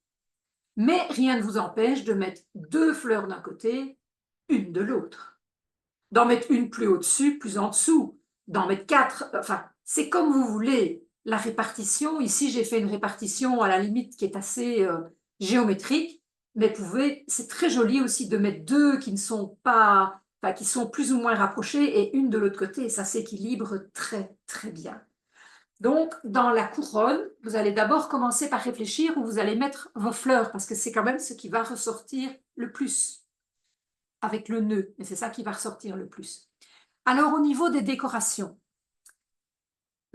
[SPEAKER 1] Mais rien ne vous empêche de mettre 2 fleurs d'un côté, une de l'autre. D'en mettre une plus au-dessus, plus en dessous, d'en mettre 4, enfin, c'est comme vous voulez. La répartition, ici, j'ai fait une répartition à la limite qui est assez géométrique, mais c'est très joli aussi de mettre 2 qui ne sont pas, enfin, qui sont plus ou moins rapprochées et une de l'autre côté, et ça s'équilibre très, très bien. Donc, dans la couronne, vous allez d'abord commencer par réfléchir où vous allez mettre vos fleurs, parce que c'est quand même ce qui va ressortir le plus avec le nœud, et c'est ça qui va ressortir le plus. Alors, au niveau des décorations,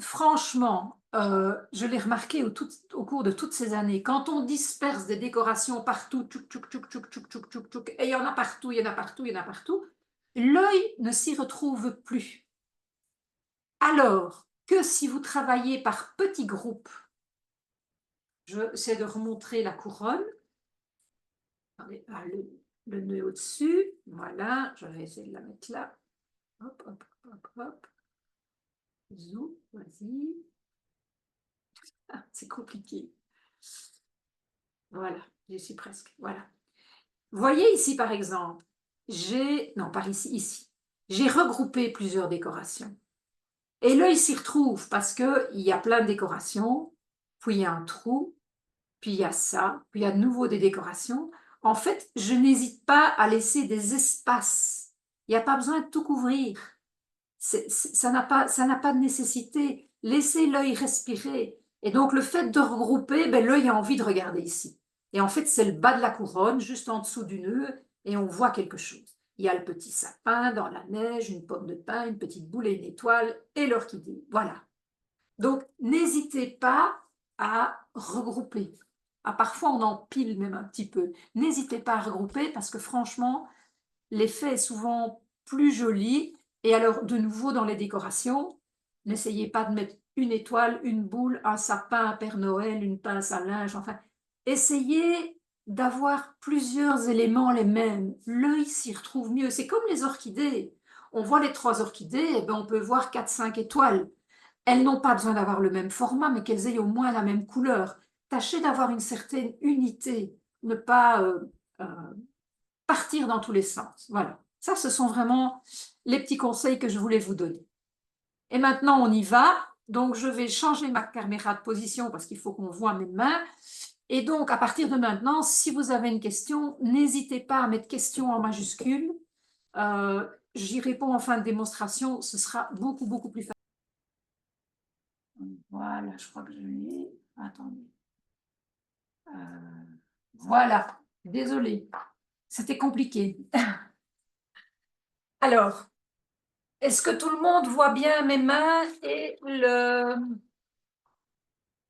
[SPEAKER 1] franchement, je l'ai remarqué au cours de toutes ces années, quand on disperse des décorations partout, tchouk, tchouk, tchouk, tchouk, tchouk, tchouk, tchouk, tchouk, et il y en a partout, il y en a partout, il y en a partout, l'œil ne s'y retrouve plus. Alors que si vous travaillez par petits groupes, j'essaie de remontrer la couronne, attendez, le nœud au-dessus, voilà, je vais essayer de la mettre là, hop, hop, hop, hop, zoom, vas-y. Ah, c'est compliqué. Voilà, j'y suis presque. Voilà. Vous voyez ici, par exemple, non, par ici, ici. J'ai regroupé plusieurs décorations. Et l'œil s'y retrouve parce qu'il y a plein de décorations, puis il y a un trou, puis il y a ça, puis il y a de nouveau des décorations. En fait, je n'hésite pas à laisser des espaces. Il n'y a pas besoin de tout couvrir. Ça n'a pas de nécessité. Laissez l'œil respirer. Et donc, le fait de regrouper, ben, l'œil a envie de regarder ici. Et en fait, c'est le bas de la couronne, juste en dessous du nœud, et on voit quelque chose. Il y a le petit sapin dans la neige, une pomme de pin, une petite boule et une étoile, et l'orchidée. Voilà. Donc, n'hésitez pas à regrouper. Ah, parfois, on empile même un petit peu. N'hésitez pas à regrouper parce que franchement, l'effet est souvent plus joli. Et alors, de nouveau, dans les décorations, n'essayez pas de mettre une étoile, une boule, un sapin, un Père Noël, une pince à linge. Enfin, essayez d'avoir plusieurs éléments les mêmes. L'œil s'y retrouve mieux. C'est comme les orchidées. On voit les 3 orchidées, et ben on peut voir 4-5 étoiles. Elles n'ont pas besoin d'avoir le même format, mais qu'elles aient au moins la même couleur. Tâchez d'avoir une certaine unité, ne pas euh, partir dans tous les sens. Voilà. Ça, ce sont vraiment les petits conseils que je voulais vous donner. Et maintenant, on y va. Donc, je vais changer ma caméra de position parce qu'il faut qu'on voit mes mains. Et donc, à partir de maintenant, si vous avez une question, n'hésitez pas à mettre question en majuscule. J'y réponds en fin de démonstration. Ce sera beaucoup, beaucoup plus facile. Voilà, je crois que je l'ai. Attendez. Voilà. Désolée. C'était compliqué. Alors, est-ce que tout le monde voit bien mes mains et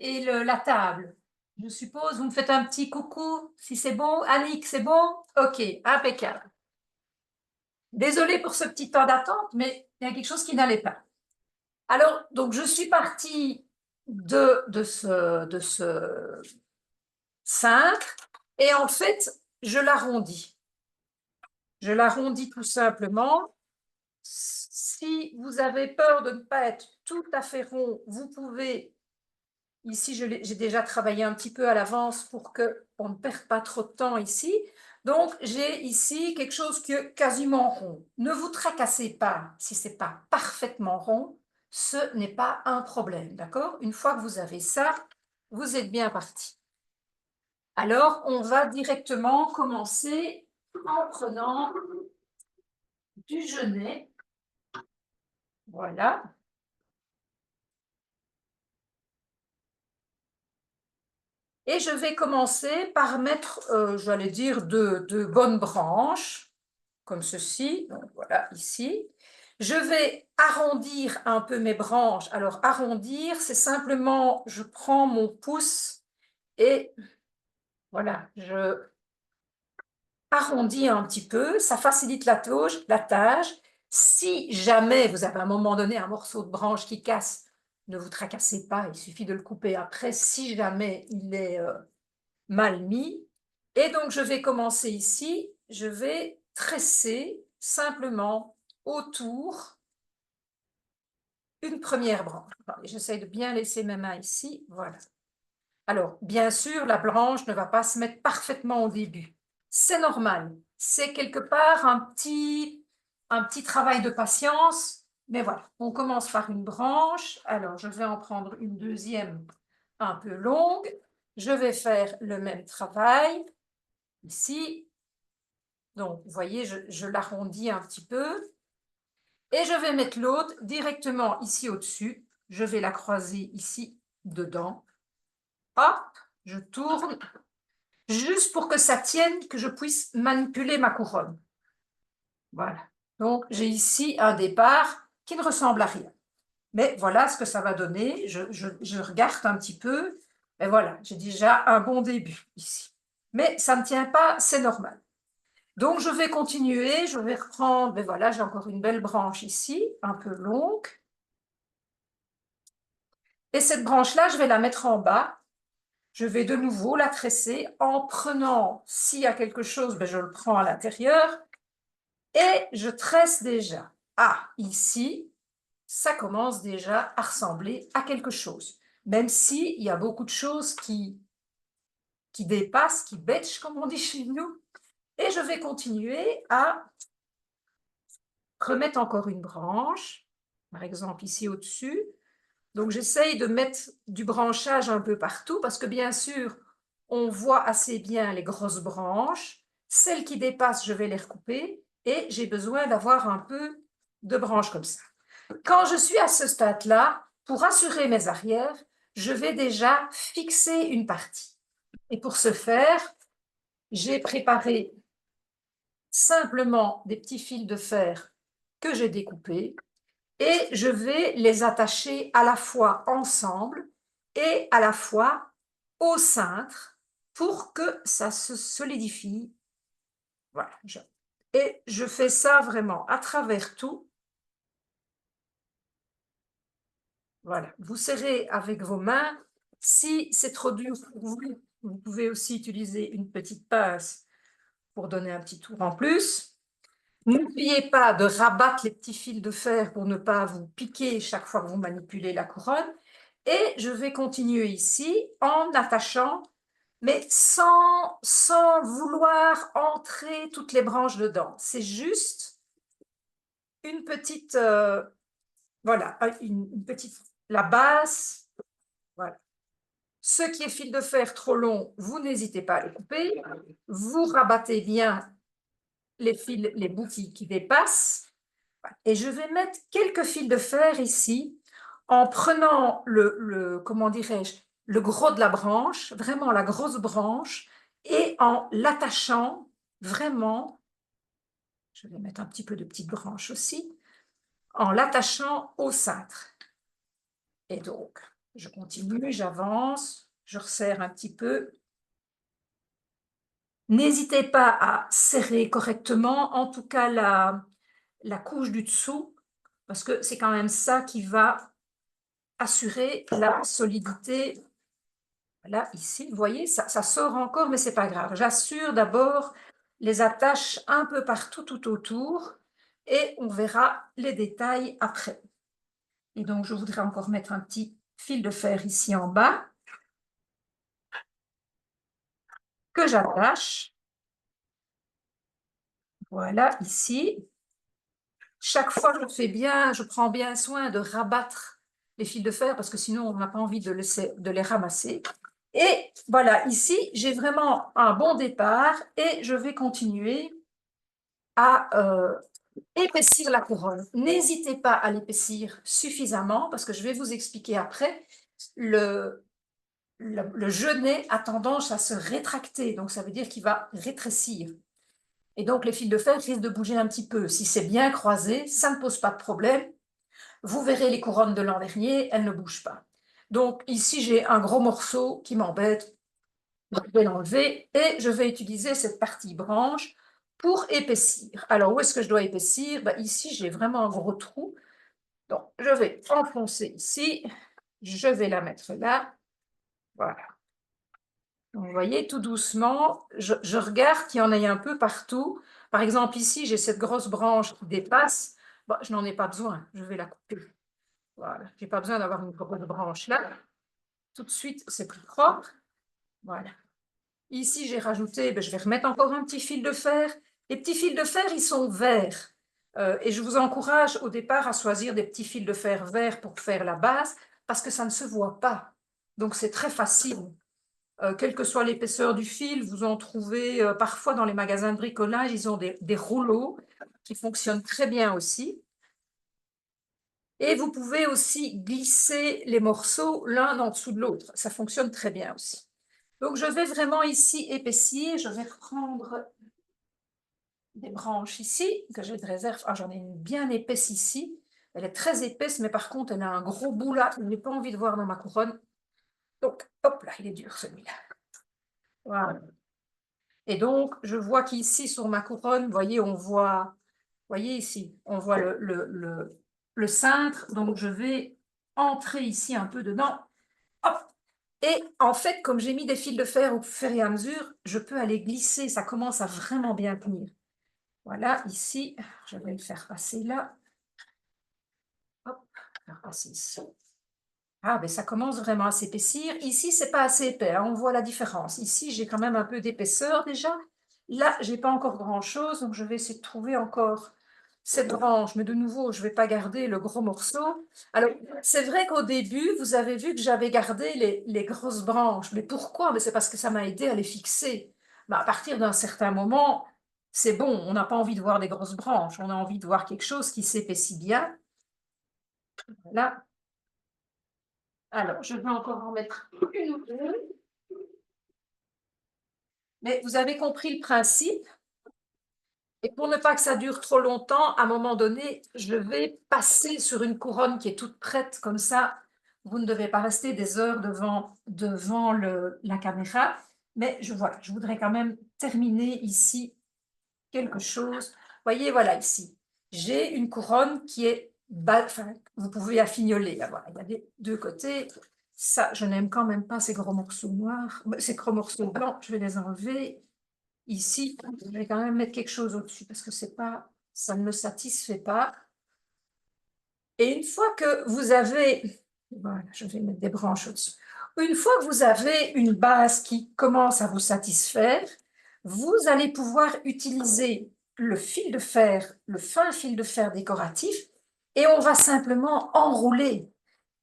[SPEAKER 1] la table? Je suppose, vous me faites un petit coucou si c'est bon. Annick, c'est bon? Ok, impeccable. Désolée pour ce petit temps d'attente, mais il y a quelque chose qui n'allait pas. Alors, donc, je suis partie de ce cintre et en fait, je l'arrondis. Je l'arrondis tout simplement. Si vous avez peur de ne pas être tout à fait rond, vous pouvez, ici j'ai déjà travaillé un petit peu à l'avance pour qu'on ne perde pas trop de temps ici. Donc j'ai ici quelque chose qui est quasiment rond. Ne vous tracassez pas si ce n'est pas parfaitement rond, ce n'est pas un problème, d'accord? Une fois que vous avez ça, vous êtes bien parti. Alors on va directement commencer en prenant du genêt. Voilà. Et je vais commencer par mettre, j'allais dire, de bonnes branches. comme ceci. Donc voilà, ici. Je vais arrondir un peu mes branches. Alors, arrondir, c'est simplement, je prends mon pouce et voilà, je arrondis un petit peu. Ça facilite la tâche. Si jamais vous avez à un moment donné un morceau de branche qui casse, ne vous tracassez pas, il suffit de le couper après, si jamais il est mal mis. Et donc, je vais commencer ici, je vais tresser simplement autour une première branche. J'essaie de bien laisser mes mains ici, voilà. Alors, bien sûr, la branche ne va pas se mettre parfaitement au début. C'est normal. C'est quelque part un petit travail de patience. Mais voilà, on commence par une branche. Alors, je vais en prendre une deuxième un peu longue. Je vais faire le même travail ici. Donc, vous voyez, je l'arrondis un petit peu. Et je vais mettre l'autre directement ici au-dessus. Je vais la croiser ici dedans. Hop, je tourne, juste pour que ça tienne, que je puisse manipuler ma couronne. Voilà. Donc, j'ai ici un départ qui ne ressemble à rien. Mais voilà ce que ça va donner. Je regarde un petit peu. Et voilà, j'ai déjà un bon début ici. Mais ça ne tient pas, c'est normal. Donc, je vais continuer. Je vais reprendre. Ben voilà, j'ai encore une belle branche ici, un peu longue. Et cette branche-là, je vais la mettre en bas. Je vais de nouveau la tresser en prenant, s'il y a quelque chose, ben je le prends à l'intérieur et je tresse déjà. Ah, ici, ça commence déjà à ressembler à quelque chose. Même s'il y a beaucoup de choses qui dépassent, qui bêchent, comme on dit chez nous. Et je vais continuer à remettre encore une branche, par exemple ici au-dessus. Donc, j'essaye de mettre du branchage un peu partout parce que, bien sûr, on voit assez bien les grosses branches. Celles qui dépassent, je vais les recouper et j'ai besoin d'avoir un peu de branches comme ça. Quand je suis à ce stade-là, pour assurer mes arrières, je vais déjà fixer une partie. Et pour ce faire, j'ai préparé simplement des petits fils de fer que j'ai découpés et je vais les attacher à la fois ensemble et à la fois au cintre pour que ça se solidifie. Voilà. Et je fais ça vraiment à travers tout. Voilà. Vous serrez avec vos mains. Si c'est trop dur pour vous, vous pouvez aussi utiliser une petite pince pour donner un petit tour en plus. N'oubliez pas de rabattre les petits fils de fer pour ne pas vous piquer chaque fois que vous manipulez la couronne. Et je vais continuer ici en attachant, mais sans vouloir entrer toutes les branches dedans. C'est juste une petite, voilà, une petite, la base, voilà. Ce qui est fil de fer trop long, vous n'hésitez pas à les couper. Vous rabattez bien les fils, les bouts qui dépassent. Et je vais mettre quelques fils de fer ici en prenant comment dirais-je, le gros de la branche, vraiment la grosse branche, et en l'attachant vraiment, je vais mettre un petit peu de petites branches aussi, en l'attachant au cintre. Et donc, je continue, j'avance, je resserre un petit peu. N'hésitez pas à serrer correctement, en tout cas la couche du dessous, parce que c'est quand même ça qui va assurer la solidité. Là, ici, vous voyez, ça sort encore, mais c'est pas grave. J'assure d'abord les attaches un peu partout, tout autour, et on verra les détails après. Et donc, je voudrais encore mettre un petit fil de fer ici en bas, que j'attache. Voilà, ici. Chaque fois, je prends bien soin de rabattre les fils de fer, parce que sinon, on n'a pas envie de les ramasser. Et voilà, ici, j'ai vraiment un bon départ et je vais continuer à épaissir la couronne. N'hésitez pas à l'épaissir suffisamment parce que je vais vous expliquer après, le genet a tendance à se rétracter, donc ça veut dire qu'il va rétrécir. Et donc, les fils de fer risquent de bouger un petit peu. Si c'est bien croisé, ça ne pose pas de problème. Vous verrez les couronnes de l'an dernier, elles ne bougent pas. Donc, ici, j'ai un gros morceau qui m'embête. Je vais l'enlever et je vais utiliser cette partie branche pour épaissir. Alors, où est-ce que je dois épaissir? Ici, j'ai vraiment un gros trou. Donc, je vais enfoncer ici. Je vais la mettre là. Voilà. Donc, vous voyez, tout doucement, je regarde qu'il y en ait un peu partout. Par exemple, ici, j'ai cette grosse branche qui dépasse. Je n'en ai pas besoin. Je vais la couper. Voilà. Je n'ai pas besoin d'avoir une grosse branche là. Tout de suite, c'est plus propre. Voilà. Ici, j'ai rajouté, je vais remettre encore un petit fil de fer. Les petits fils de fer, ils sont verts. Et je vous encourage au départ à choisir des petits fils de fer verts pour faire la base, parce que ça ne se voit pas. Donc, c'est très facile. Quelle que soit l'épaisseur du fil, vous en trouvez parfois dans les magasins de bricolage, ils ont des rouleaux qui fonctionnent très bien aussi. Et vous pouvez aussi glisser les morceaux l'un en dessous de l'autre. Ça fonctionne très bien aussi. Donc, je vais vraiment ici épaissir. Je vais reprendre des branches ici, que j'ai de réserve. Ah, j'en ai une bien épaisse ici. Elle est très épaisse, mais par contre, elle a un gros bout là que je n'ai pas envie de voir dans ma couronne. Donc, hop là, il est dur celui-là. Voilà. Et donc, je vois qu'ici, sur ma couronne, vous voyez, voyez ici, on voit le cintre. Donc, je vais entrer ici un peu dedans. Hop. Et en fait, comme j'ai mis des fils de fer au fur et à mesure, je peux aller glisser. Ça commence à vraiment bien tenir. Voilà, ici, je vais le faire passer là. Hop, faire passer ici. Ah, ça commence vraiment à s'épaissir. Ici, c'est pas assez épais, hein, on voit la différence. Ici, j'ai quand même un peu d'épaisseur déjà. Là, j'ai pas encore grand-chose, donc je vais essayer de trouver encore cette branche. Mais de nouveau, je vais pas garder le gros morceau. Alors, c'est vrai qu'au début, vous avez vu que j'avais gardé les grosses branches. Mais pourquoi? C'est parce que ça m'a aidé à les fixer. À partir d'un certain moment, c'est bon, on n'a pas envie de voir des grosses branches. On a envie de voir quelque chose qui s'épaissit bien. Voilà. Alors, je vais encore en mettre une ou deux. Mais vous avez compris le principe. Et pour ne pas que ça dure trop longtemps, à un moment donné, je vais passer sur une couronne qui est toute prête, comme ça, vous ne devez pas rester des heures devant la caméra. Mais voilà, je voudrais quand même terminer ici quelque chose. Vous voyez, voilà ici, j'ai une couronne qui est, enfin, vous pouvez affignoler, là, voilà, il y a des deux côtés. Ça, je n'aime quand même pas ces gros morceaux noirs, ces gros morceaux blancs, je vais les enlever. Ici, je vais quand même mettre quelque chose au-dessus parce que ça ne me satisfait pas. Et une fois que vous avez, voilà, je vais mettre des branches au-dessus. Une fois que vous avez une base qui commence à vous satisfaire, vous allez pouvoir utiliser le fil de fer, le fin fil de fer décoratif, et on va simplement enrouler.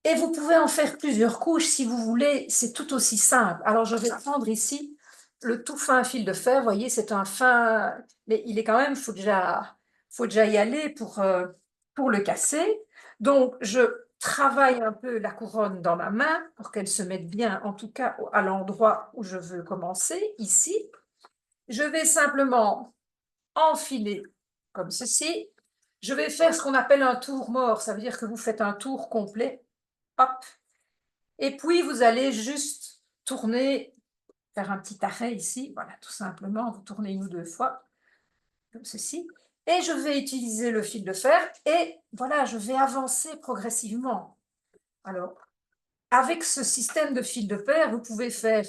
[SPEAKER 1] Et vous pouvez en faire plusieurs couches si vous voulez, c'est tout aussi simple. Alors, je vais prendre ici le tout fin fil de fer. Vous voyez, c'est un fin, mais il est quand même, faut déjà y aller pour le casser. Donc, je travaille un peu la couronne dans ma main pour qu'elle se mette bien, en tout cas à l'endroit où je veux commencer, ici. Je vais simplement enfiler comme ceci. Je vais faire ce qu'on appelle un tour mort. Ça veut dire que vous faites un tour complet. Hop. Et puis, vous allez juste tourner, faire un petit arrêt ici. Voilà, tout simplement, vous tournez une ou deux fois, comme ceci. Et je vais utiliser le fil de fer et voilà, je vais avancer progressivement. Alors, avec ce système de fil de fer, vous pouvez faire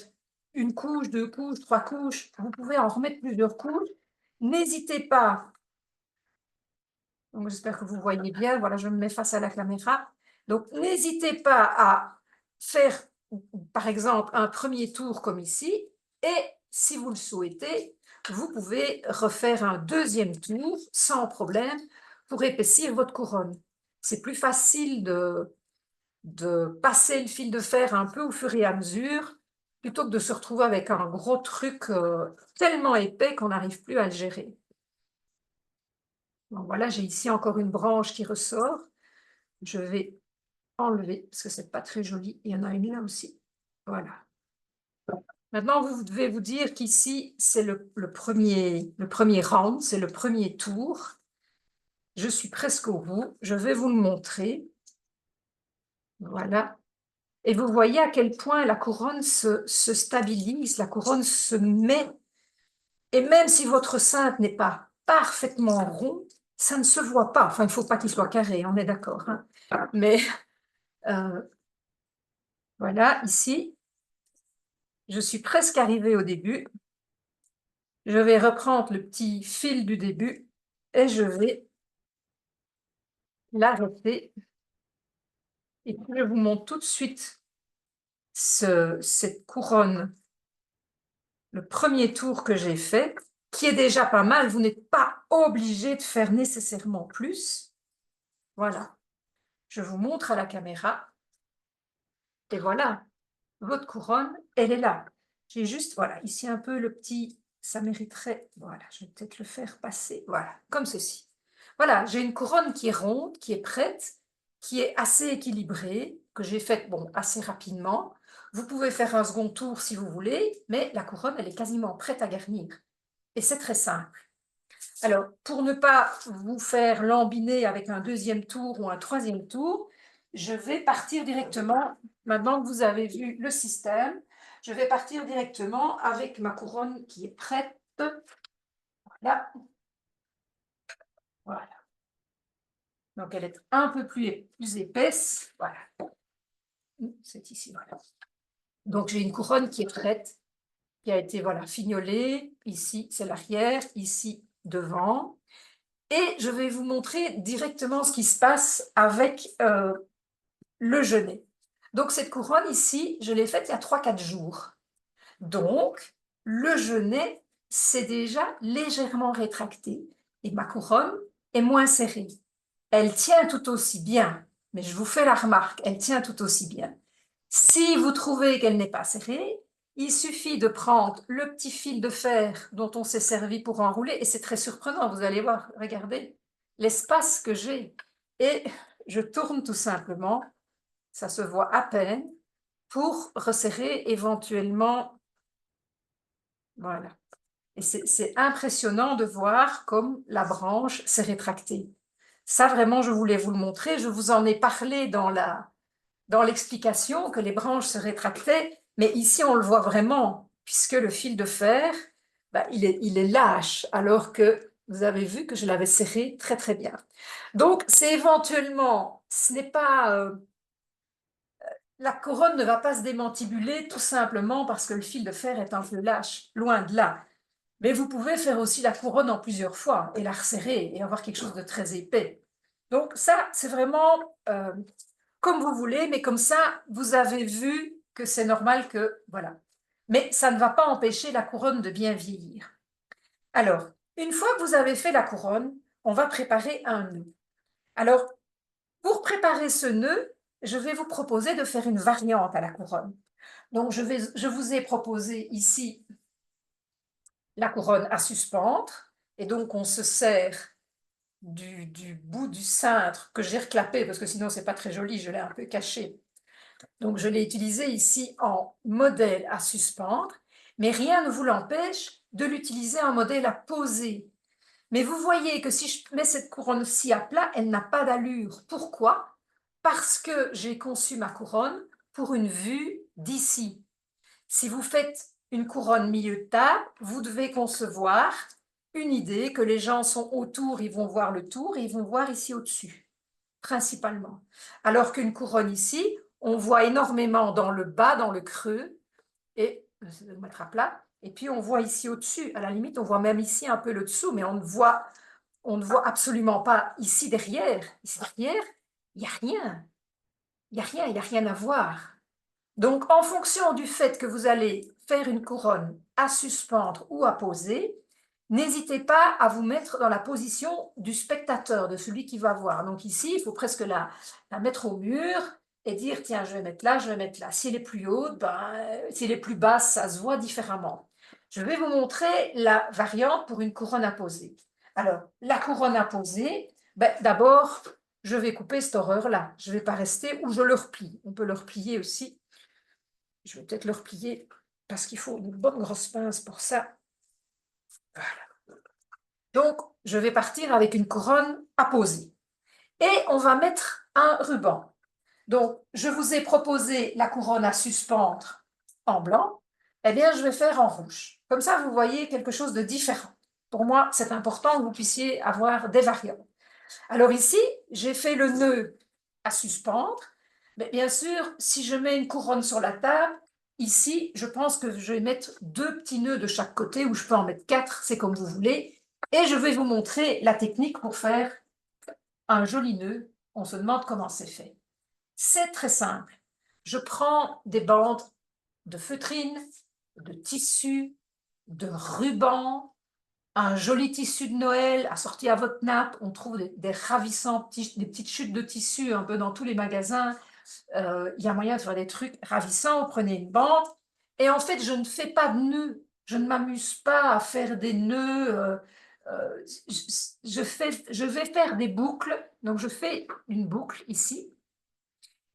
[SPEAKER 1] une couche, deux couches, trois couches. Vous pouvez en remettre plusieurs couches. N'hésitez pas. Donc, j'espère que vous voyez bien. Voilà, je me mets face à la caméra. Donc, n'hésitez pas à faire, par exemple, un premier tour comme ici. Et si vous le souhaitez, vous pouvez refaire un deuxième tour sans problème pour épaissir votre couronne. C'est plus facile de passer le fil de fer un peu au fur et à mesure plutôt que de se retrouver avec un gros truc tellement épais qu'on n'arrive plus à le gérer. Donc voilà, j'ai ici encore une branche qui ressort. Je vais enlever parce que c'est pas très joli. Il y en a une là aussi. Voilà. Maintenant, vous devez vous dire qu'ici, c'est le premier round, c'est le premier tour. Je suis presque au bout. Je vais vous le montrer. Voilà. Et vous voyez à quel point la couronne se stabilise, la couronne se met. Et même si votre cintre n'est pas parfaitement rond, ça ne se voit pas. Enfin, il ne faut pas qu'il soit carré, on est d'accord, hein. Mais voilà, ici, je suis presque arrivée au début. Je vais reprendre le petit fil du début et je vais l'arrêter. Et puis, je vous montre tout de suite cette couronne, le premier tour que j'ai fait, qui est déjà pas mal. Vous n'êtes pas obligé de faire nécessairement plus. Voilà. Je vous montre à la caméra. Et voilà, votre couronne, elle est là. J'ai juste, voilà, ici un peu le petit, ça mériterait, voilà, je vais peut-être le faire passer, voilà, comme ceci. Voilà, j'ai une couronne qui est ronde, qui est prête, qui est assez équilibrée, que j'ai faite, bon, assez rapidement. Vous pouvez faire un second tour si vous voulez, mais la couronne, elle est quasiment prête à garnir. Et c'est très simple. Alors, pour ne pas vous faire lambiner avec un deuxième tour ou un troisième tour, je vais partir directement, maintenant que vous avez vu le système, je vais partir directement avec ma couronne qui est prête. Voilà. Voilà. Donc, elle est un peu plus épaisse. Voilà. C'est ici, voilà. Donc, j'ai une couronne qui est prête, qui a été, voilà, fignolée. Ici, c'est l'arrière, ici, devant. Et je vais vous montrer directement ce qui se passe avec le genêt. Donc, cette couronne ici, je l'ai faite il y a 3-4 jours. Donc, le genêt s'est déjà légèrement rétracté et ma couronne est moins serrée. Elle tient tout aussi bien, mais je vous fais la remarque, elle tient tout aussi bien. Si vous trouvez qu'elle n'est pas serrée, il suffit de prendre le petit fil de fer dont on s'est servi pour enrouler, et c'est très surprenant, vous allez voir, regardez l'espace que j'ai. Et je tourne tout simplement, ça se voit à peine, pour resserrer éventuellement. Voilà. Et c'est impressionnant de voir comme la branche s'est rétractée. Ça, vraiment, je voulais vous le montrer. Je vous en ai parlé dans l'explication que les branches se rétractaient, mais ici, on le voit vraiment, puisque le fil de fer, bah, il est lâche, alors que vous avez vu que je l'avais serré très, très bien. Donc, c'est éventuellement, ce n'est pas... la couronne ne va pas se démantibuler tout simplement parce que le fil de fer est un peu lâche, loin de là. Mais vous pouvez faire aussi la couronne en plusieurs fois et la resserrer et avoir quelque chose de très épais. Donc ça, c'est vraiment comme vous voulez, mais comme ça, vous avez vu que c'est normal que... Voilà. Mais ça ne va pas empêcher la couronne de bien vieillir. Alors, une fois que vous avez fait la couronne, on va préparer un nœud. Alors, pour préparer ce nœud, je vais vous proposer de faire une variante à la couronne. Donc, je vous ai proposé ici la couronne à suspendre, et donc on se sert du bout du cintre que j'ai reclapé, parce que sinon c'est pas très joli, je l'ai un peu caché. Donc je l'ai utilisé ici en modèle à suspendre, mais rien ne vous l'empêche de l'utiliser en modèle à poser. Mais vous voyez que si je mets cette couronne-ci à plat, elle n'a pas d'allure. Pourquoi? Parce que j'ai conçu ma couronne pour une vue d'ici. Si vous faites une couronne milieu de table, vous devez concevoir une idée que les gens sont autour, ils vont voir le tour et ils vont voir ici au-dessus, principalement. Alors qu'une couronne ici, on voit énormément dans le bas, dans le creux, et je vais le mettre à plat, et puis on voit ici au-dessus. À la limite, on voit même ici un peu le dessous, mais on ne voit absolument pas ici derrière. Ici derrière, il n'y a rien. Il n'y a rien, il n'y a rien à voir. Donc, en fonction du fait que vous allez faire une couronne à suspendre ou à poser, n'hésitez pas à vous mettre dans la position du spectateur, de celui qui va voir. Donc ici, il faut presque la mettre au mur et dire, tiens, je vais mettre là, je vais mettre là. Si elle est plus haute, si elle est plus basse, ça se voit différemment. Je vais vous montrer la variante pour une couronne à poser. Alors, la couronne à poser, d'abord, je vais couper cette horreur-là. Je ne vais pas rester, ou je le replie. On peut le replier aussi. Je vais peut-être le replier parce qu'il faut une bonne grosse pince pour ça. Voilà. Donc, je vais partir avec une couronne apposée. Et on va mettre un ruban. Donc, je vous ai proposé la couronne à suspendre en blanc. Eh bien, je vais faire en rouge. Comme ça, vous voyez quelque chose de différent. Pour moi, c'est important que vous puissiez avoir des variantes. Alors ici, j'ai fait le nœud à suspendre. Mais bien sûr, si je mets une couronne sur la table, ici, je pense que je vais mettre 2 petits nœuds de chaque côté, ou je peux en mettre 4, c'est comme vous voulez. Et je vais vous montrer la technique pour faire un joli nœud. On se demande comment c'est fait. C'est très simple. Je prends des bandes de feutrine, de tissu, de ruban, un joli tissu de Noël assorti à votre nappe. On trouve des ravissants, des petites chutes de tissu un peu dans tous les magasins. Il y a moyen de faire des trucs ravissants. Vous prenez une bande. Et en fait, je ne fais pas de nœuds. Je ne m'amuse pas à faire des nœuds. Je vais faire des boucles. Donc, je fais une boucle ici.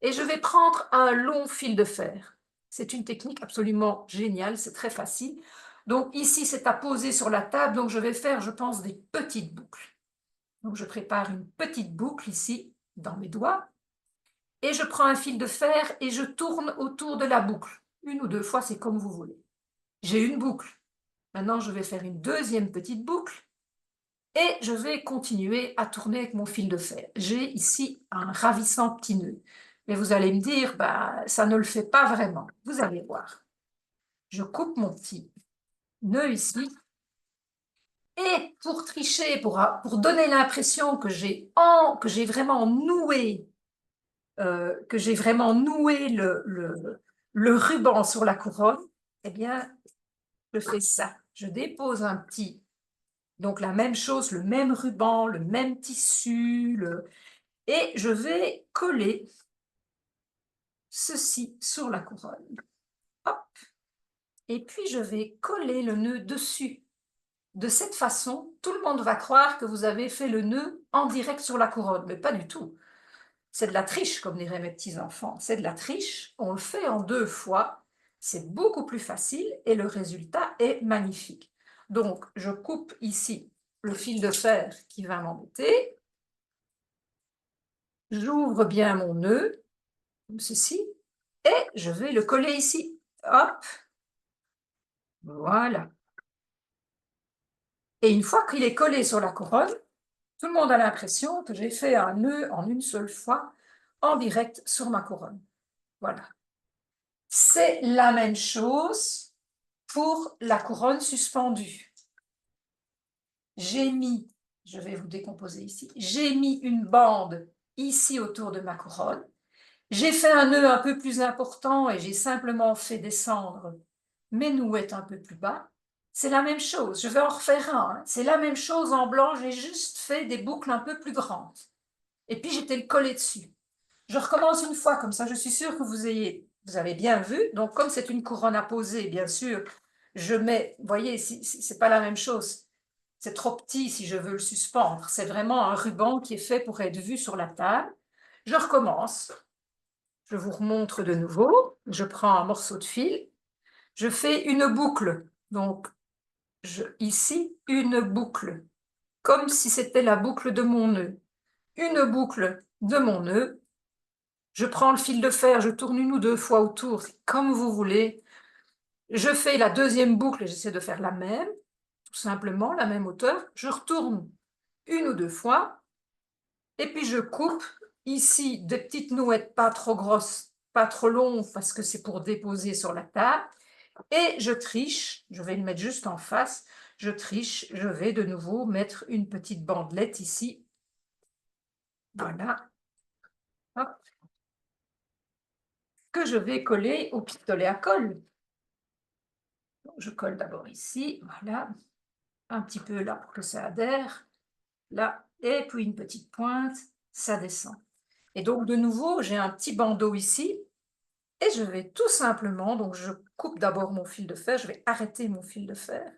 [SPEAKER 1] Et je vais prendre un long fil de fer. C'est une technique absolument géniale, c'est très facile. Donc ici, c'est à poser sur la table, donc je vais faire, je pense, des petites boucles. Donc je prépare une petite boucle ici, dans mes doigts, et je prends un fil de fer et je tourne autour de la boucle. 1 ou 2 fois, c'est comme vous voulez. J'ai une boucle. Maintenant, je vais faire une deuxième petite boucle, et je vais continuer à tourner avec mon fil de fer. J'ai ici un ravissant petit nœud. Mais vous allez me dire, bah, ça ne le fait pas vraiment. Vous allez voir. Je coupe mon petit nœud ici. Et pour tricher, pour donner l'impression que j'ai vraiment noué, le ruban sur la couronne, eh bien, je fais ça. Je dépose un petit, donc la même chose, le même ruban, le même tissu, et je vais coller ceci sur la couronne. Hop. Et puis, je vais coller le nœud dessus. De cette façon, tout le monde va croire que vous avez fait le nœud en direct sur la couronne, mais pas du tout. C'est de la triche, comme diraient mes petits-enfants. C'est de la triche, on le fait en 2 fois, c'est beaucoup plus facile et le résultat est magnifique. Donc, je coupe ici le fil de fer qui va m'embêter. J'ouvre bien mon nœud, comme ceci, et je vais le coller ici. Hop, voilà. Et une fois qu'il est collé sur la couronne, tout le monde a l'impression que j'ai fait un nœud en une seule fois, en direct sur ma couronne. Voilà. C'est la même chose pour la couronne suspendue. J'ai mis, je vais vous décomposer ici, j'ai mis une bande ici autour de ma couronne. J'ai fait un nœud un peu plus important et j'ai simplement fait descendre mes nouettes un peu plus bas. C'est la même chose, je vais en refaire un. Hein. C'est la même chose en blanc, j'ai juste fait des boucles un peu plus grandes. Et puis j'étais le collé dessus. Je recommence une fois, comme ça je suis sûre que vous avez bien vu. Donc comme c'est une couronne à poser, bien sûr, je mets, vous voyez, c'est pas la même chose. C'est trop petit si je veux le suspendre. C'est vraiment un ruban qui est fait pour être vu sur la table. Je recommence. Je vous remontre de nouveau. Je prends un morceau de fil. Je fais une boucle. Donc, ici, une boucle. Comme si c'était la boucle de mon nœud. Une boucle de mon nœud. Je prends le fil de fer, je tourne 1 ou 2 fois autour, comme vous voulez. Je fais la deuxième boucle et j'essaie de faire la même, tout simplement, la même hauteur. Je retourne 1 ou 2 fois. Et puis je coupe ici des petites nouettes pas trop grosses, pas trop longues, parce que c'est pour déposer sur la table. Et je triche, je vais le mettre juste en face, je triche, je vais de nouveau mettre une petite bandelette ici. Voilà. Hop. Que je vais coller au pistolet à colle. Donc, je colle d'abord ici, voilà. Un petit peu là pour que ça adhère. Là, et puis une petite pointe, ça descend. Et donc, de nouveau, j'ai un petit bandeau ici. Et je vais tout simplement, donc je coupe d'abord mon fil de fer, je vais arrêter mon fil de fer.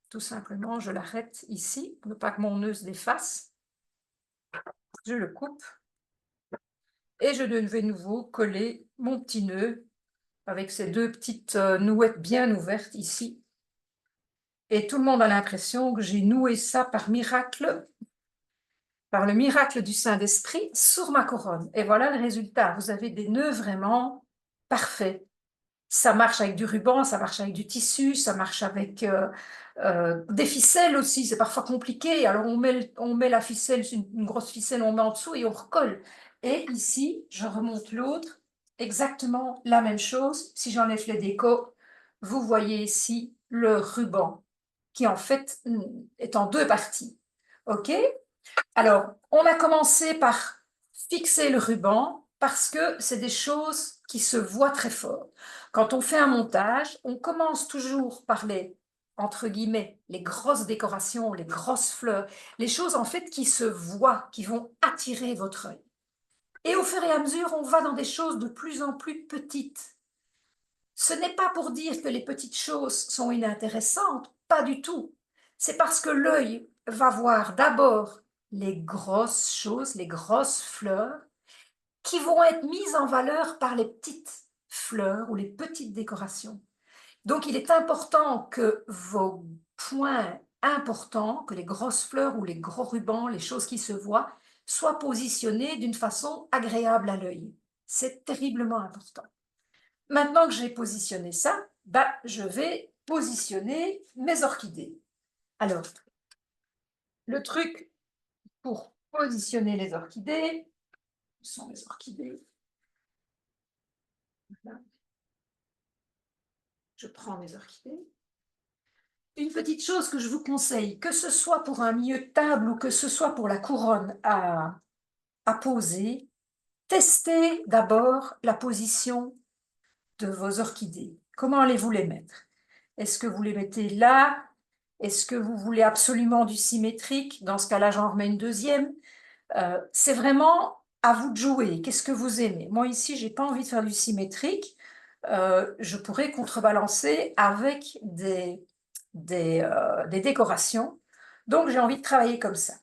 [SPEAKER 1] Tout simplement, je l'arrête ici, pour ne pas que mon nœud se défasse. Je le coupe. Et je vais de nouveau coller mon petit nœud avec ces deux petites nouettes bien ouvertes ici. Et tout le monde a l'impression que j'ai noué ça par miracle, par le miracle du Saint-Esprit sur ma couronne. Et voilà le résultat. Vous avez des nœuds vraiment parfaits. Ça marche avec du ruban, ça marche avec du tissu, ça marche avec des ficelles aussi. C'est parfois compliqué. Alors on met la ficelle, une grosse ficelle, on met en dessous et on recolle. Et ici, je remonte l'autre, exactement la même chose. Si j'enlève les décos, vous voyez ici le ruban qui en fait est en deux parties. OK? Alors, on a commencé par fixer le ruban parce que c'est des choses qui se voient très fort. Quand on fait un montage, on commence toujours par les, entre guillemets, les grosses décorations, les grosses fleurs, les choses en fait qui se voient, qui vont attirer votre œil. Et au fur et à mesure, on va dans des choses de plus en plus petites. Ce n'est pas pour dire que les petites choses sont inintéressantes, pas du tout. C'est parce que l'œil va voir d'abord les grosses choses, les grosses fleurs, qui vont être mises en valeur par les petites fleurs ou les petites décorations. Donc il est important que vos points importants, que les grosses fleurs ou les gros rubans, les choses qui se voient, soient positionnés d'une façon agréable à l'œil. C'est terriblement important. Maintenant que j'ai positionné ça, je vais positionner mes orchidées. Alors, le truc pour positionner les orchidées, ce sont les orchidées. Voilà. Je prends mes orchidées. Une petite chose que je vous conseille, que ce soit pour un milieu de table ou que ce soit pour la couronne à poser, testez d'abord la position de vos orchidées. Comment allez-vous les mettre? Est-ce que vous les mettez là? Est-ce que vous voulez absolument du symétrique? Dans ce cas-là, j'en remets une deuxième. C'est vraiment à vous de jouer. Qu'est-ce que vous aimez? Moi, ici, je n'ai pas envie de faire du symétrique. Je pourrais contrebalancer avec des décorations. Donc, j'ai envie de travailler comme ça.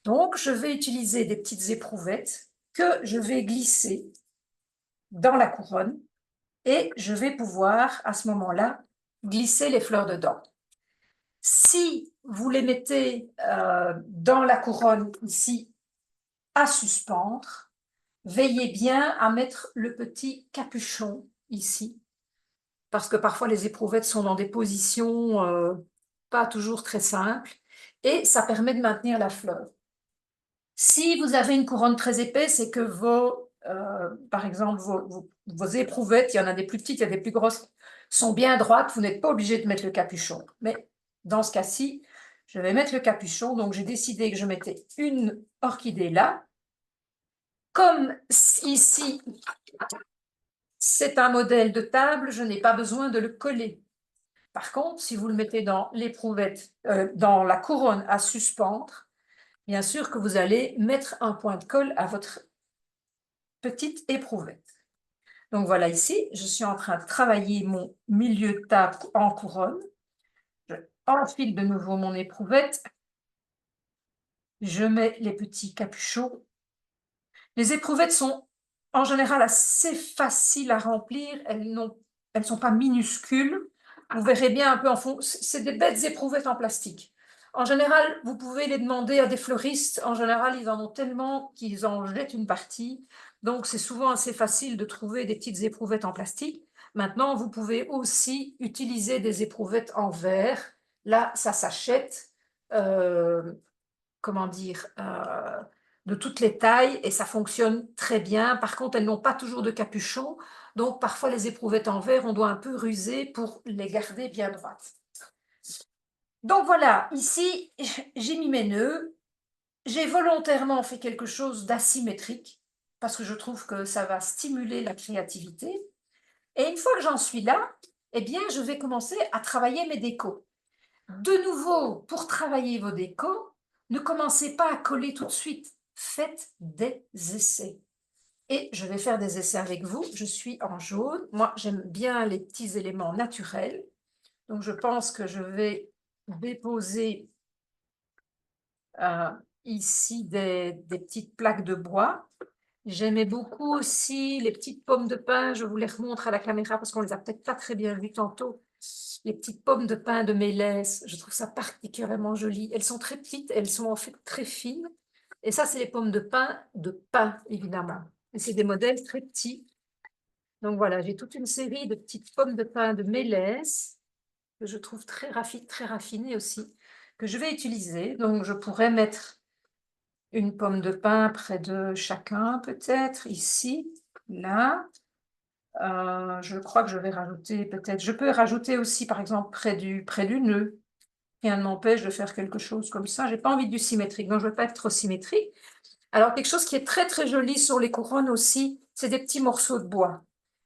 [SPEAKER 1] Donc, je vais utiliser des petites éprouvettes que je vais glisser dans la couronne et je vais pouvoir, à ce moment-là, glisser les fleurs dedans. Si vous les mettez dans la couronne ici à suspendre, veillez bien à mettre le petit capuchon ici, parce que parfois les éprouvettes sont dans des positions pas toujours très simples, et ça permet de maintenir la fleur. Si vous avez une couronne très épaisse et que par exemple, vos éprouvettes, il y en a des plus petites, il y a des plus grosses, sont bien droites, vous n'êtes pas obligé de mettre le capuchon. Mais dans ce cas-ci, je vais mettre le capuchon. Donc, j'ai décidé que je mettais une orchidée là. Comme ici, c'est un modèle de table, je n'ai pas besoin de le coller. Par contre, si vous le mettez dans l'éprouvette, dans la couronne à suspendre, bien sûr que vous allez mettre un point de colle à votre petite éprouvette. Donc voilà, ici, je suis en train de travailler mon milieu de table en couronne. Je enfile de nouveau mon éprouvette. Je mets les petits capuchons. Les éprouvettes sont en général assez faciles à remplir. Elles ne sont pas minuscules. Vous verrez bien un peu en fond. C'est des bêtes éprouvettes en plastique. En général, vous pouvez les demander à des fleuristes. En général, ils en ont tellement qu'ils en jettent une partie. Donc, c'est souvent assez facile de trouver des petites éprouvettes en plastique. Maintenant, vous pouvez aussi utiliser des éprouvettes en verre. Là, ça s'achète, comment dire, de toutes les tailles et ça fonctionne très bien. Par contre, elles n'ont pas toujours de capuchon. Donc, parfois, les éprouvettes en verre, on doit un peu ruser pour les garder bien droites. Donc voilà, ici, j'ai mis mes nœuds. J'ai volontairement fait quelque chose d'asymétrique parce que je trouve que ça va stimuler la créativité. Et une fois que j'en suis là, eh bien, je vais commencer à travailler mes décos. De nouveau, pour travailler vos décos, ne commencez pas à coller tout de suite. Faites des essais. Et je vais faire des essais avec vous. Je suis en jaune. Moi, j'aime bien les petits éléments naturels. Donc, je pense que je vais déposer ici des petites plaques de bois. J'aimais beaucoup aussi les petites pommes de pin. Je vous les remontre à la caméra parce qu'on les a peut-être pas très bien vues tantôt. Les petites pommes de pin de Mélès, je trouve ça particulièrement joli. Elles sont très petites, elles sont en fait très fines. Et ça, c'est les pommes de pin, évidemment. Et c'est des modèles très petits. Donc voilà, j'ai toute une série de petites pommes de pin de Mélès que je trouve très raffinées aussi, que je vais utiliser. Donc je pourrais mettre une pomme de pin près de chacun, peut-être, ici, là. Je crois que je vais rajouter peut-être, je peux rajouter aussi, par exemple, près du nœud. Rien ne m'empêche de faire quelque chose comme ça. J'ai pas envie du symétrique, donc je ne veux pas être trop symétrique. Alors, quelque chose qui est très joli sur les couronnes aussi, c'est des petits morceaux de bois.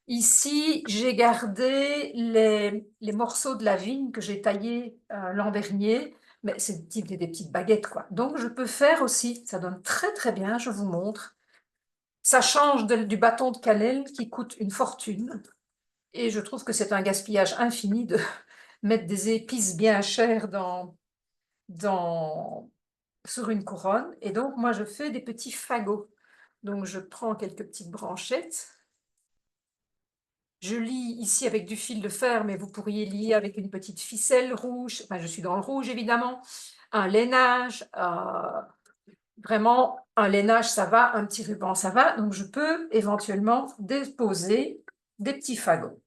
[SPEAKER 1] Ici, j'ai gardé les morceaux de la vigne que j'ai taillés l'an dernier, mais c'est des petites baguettes, quoi. Donc, je peux faire aussi, ça donne très bien, je vous montre. Ça change du bâton de cannelle qui coûte une fortune. Et je trouve que c'est un gaspillage infini de mettre des épices bien chères sur une couronne. Et donc, moi, je fais des petits fagots. Donc, je prends quelques petites branchettes. Je lie ici avec du fil de fer, mais vous pourriez lier avec une petite ficelle rouge. Enfin, je suis dans le rouge, évidemment. Un lainage. Vraiment, un lainage, ça va. Un petit ruban, ça va. Donc, je peux éventuellement déposer des petits fagots.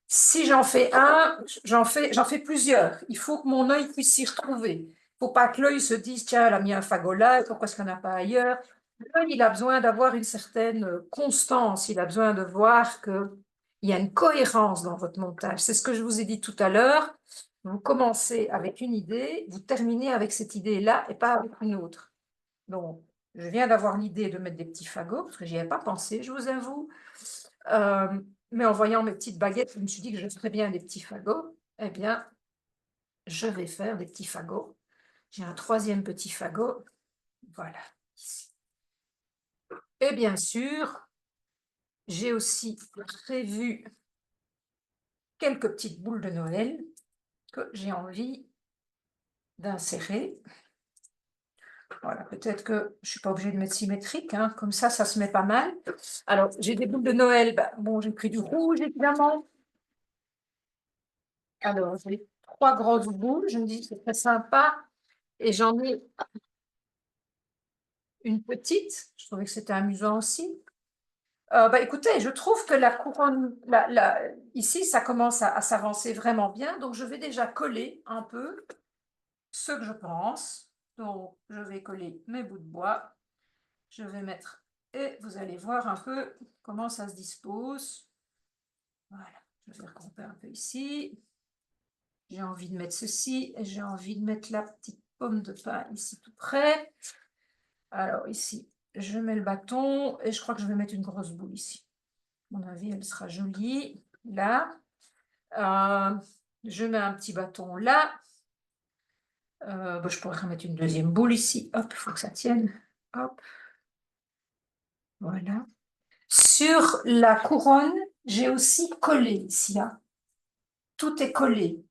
[SPEAKER 1] Si j'en fais un, j'en fais plusieurs. Il faut que mon œil puisse s'y retrouver. Il ne faut pas que l'œil se dise, tiens, elle a mis un fagot là, pourquoi est-ce qu'il n'y en a pas ailleurs? L'œil, il a besoin d'avoir une certaine constance, il a besoin de voir qu'il y a une cohérence dans votre montage. C'est ce que je vous ai dit tout à l'heure. Vous commencez avec une idée, vous terminez avec cette idée-là et pas avec une autre. Donc, je viens d'avoir l'idée de mettre des petits fagots, parce que je n'y avais pas pensé, je vous avoue. Mais en voyant mes petites baguettes, je me suis dit que je ferais bien des petits fagots. Eh bien, je vais faire des petits fagots. J'ai un troisième petit fagot. Voilà, ici. Et bien sûr, j'ai aussi prévu quelques petites boules de Noël que j'ai envie d'insérer. Voilà, peut-être que je ne suis pas obligée de mettre symétrique, hein, comme ça se met pas mal. Alors, j'ai des boules de Noël. Bon, j'ai pris du rouge, évidemment. Alors, j'ai 3 grosses boules. Je me dis que c'est très sympa. Et j'en ai une petite. Je trouvais que c'était amusant aussi. Écoutez, je trouve que la couronne, ici, ça commence à s'avancer vraiment bien. Donc, je vais déjà coller un peu ce que je pense. Donc, je vais coller mes bouts de bois. Je vais mettre, et vous allez voir un peu comment ça se dispose. Voilà, je vais regrouper un peu ici. J'ai envie de mettre ceci, et j'ai envie de mettre la petite pomme de pin ici tout près. Alors ici, je mets le bâton, et je crois que je vais mettre une grosse boule ici. À mon avis, elle sera jolie. Là, je mets un petit bâton là. Je pourrais remettre une deuxième boule ici. Hop, il faut que ça tienne. Hop. Voilà. Sur la couronne, j'ai aussi collé ici. Hein. Tout est collé.